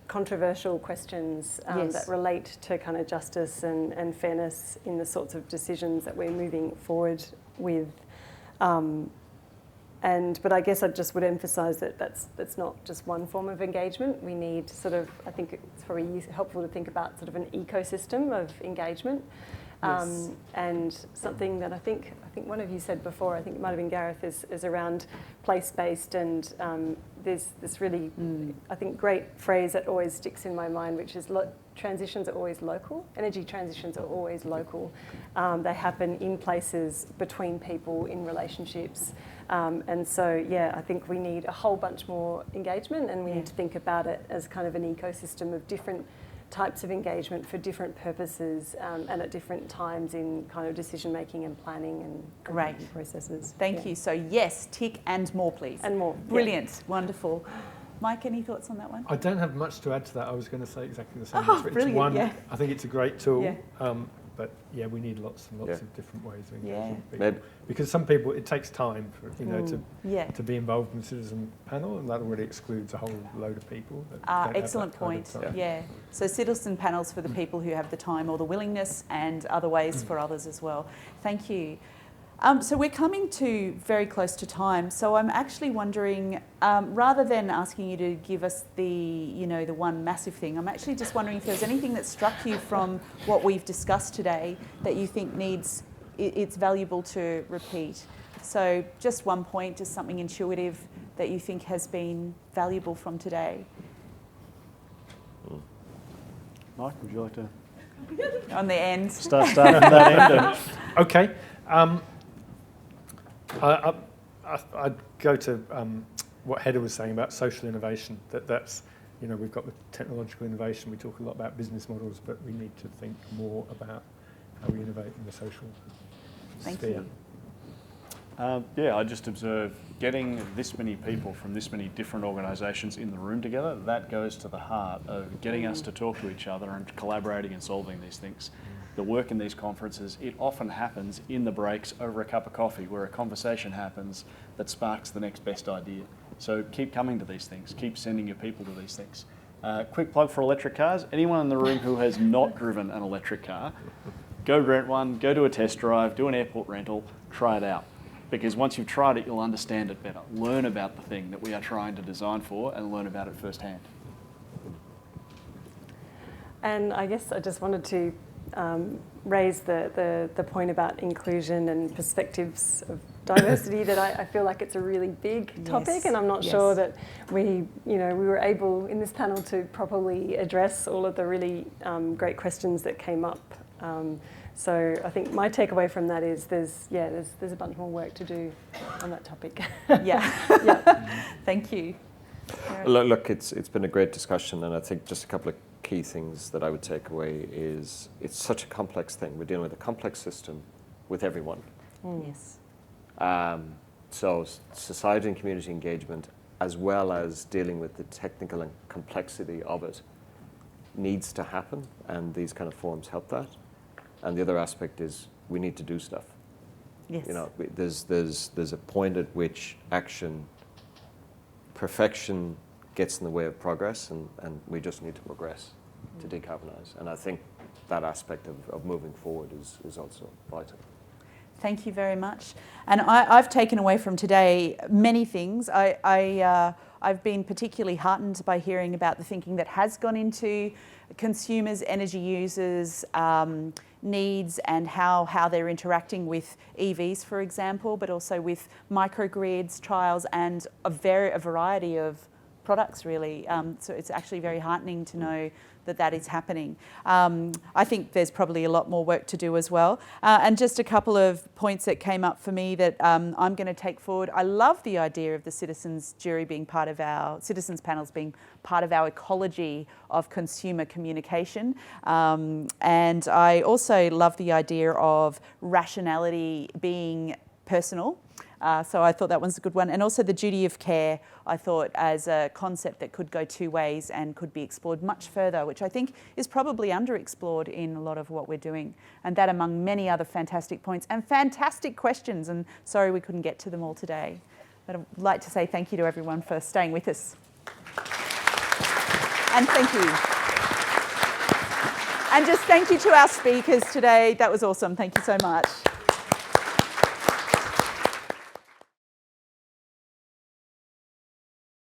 controversial questions that relate to kind of justice and fairness in the sorts of decisions that we're moving forward with. But I guess I just would emphasise that that's not just one form of engagement. We need I think it's probably helpful to think about sort of an ecosystem of engagement. And something that I think one of you said before, I think it might have been Gareth, is around place-based, and there's this really, I think, great phrase that always sticks in my mind, which is transitions are always local. Energy transitions are always local. They happen in places, between people, in relationships. And so, I think we need a whole bunch more engagement, and we need to think about it as kind of an ecosystem of different types of engagement for different purposes and at different times in kind of decision making and planning and Great. processes. Thank you. So yes, tick and more, please. And more. Brilliant. Wonderful. Mike, any thoughts on that one? I don't have much to add to that. I was going to say exactly the same. Oh, It's brilliant, one, yeah. I think it's a great tool. Yeah. But yeah, we need lots and lots Yeah. of different ways of Yeah. engaging people. Maybe. Because some people, it takes time for, Yeah. to be involved in the citizen panel, and that already excludes a whole load of people. That don't have Excellent that kind point. of time. Yeah. So citizen panels for the people who have the time or the willingness, and other ways for others as well. Thank you. So we're coming to very close to time. So I'm actually wondering, rather than asking you to give us the one massive thing, I'm actually just wondering if there's anything that struck you from what we've discussed today that you think it's valuable to repeat. So just one point, just something intuitive that you think has been valuable from today. Mike, would you like to On the end. start from that end? Okay. I'd go to what Hedda was saying about social innovation. That's we've got the technological innovation. We talk a lot about business models, but we need to think more about how we innovate in the social Thank sphere. you. I just observe getting this many people from this many different organisations in the room together, that goes to the heart of getting us to talk to each other and collaborating and solving these things. The work in these conferences, it often happens in the breaks over a cup of coffee where a conversation happens that sparks the next best idea. So keep coming to these things, keep sending your people to these things. Quick plug for electric cars. Anyone in the room who has not driven an electric car, go rent one, go do a test drive, do an airport rental, try it out. Because once you've tried it, you'll understand it better. Learn about the thing that we are trying to design for and learn about it firsthand. And I guess I just wanted to raise the point about inclusion and perspectives of diversity that I feel like it's a really big topic, Yes, and I'm not yes. sure that we were able in this panel to properly address all of the really great questions that came up. So I think my takeaway from that is there's a bunch more work to do on that topic. Yeah. Yeah. Thank you. Look, it's been a great discussion, and I think just a couple of key things that I would take away is it's such a complex thing. We're dealing with a complex system with everyone. Yes. So society and community engagement, as well as dealing with the technical and complexity of it, needs to happen, and these kind of forums help that. And the other aspect is we need to do stuff. Yes. There's a point at which perfection gets in the way of progress, and we just need to progress to decarbonise. And I think that aspect of moving forward is also vital. Thank you very much. And I've taken away from today many things. I've been particularly heartened by hearing about the thinking that has gone into consumers, energy users, needs, and how they're interacting with EVs, for example, but also with microgrids, trials, and a variety of products, really. So it's actually very heartening to know that is happening. I think there's probably a lot more work to do as well. And just a couple of points that came up for me that I'm going to take forward. I love the idea of the citizens jury being part of citizens panels being part of our ecology of consumer communication. And I also love the idea of rationality being personal. So I thought that one's a good one. And also the duty of care, I thought, as a concept that could go two ways and could be explored much further, which I think is probably underexplored in a lot of what we're doing. And that among many other fantastic points and fantastic questions. And sorry we couldn't get to them all today. But I'd like to say thank you to everyone for staying with us. And thank you. And just thank you to our speakers today. That was awesome. Thank you so much.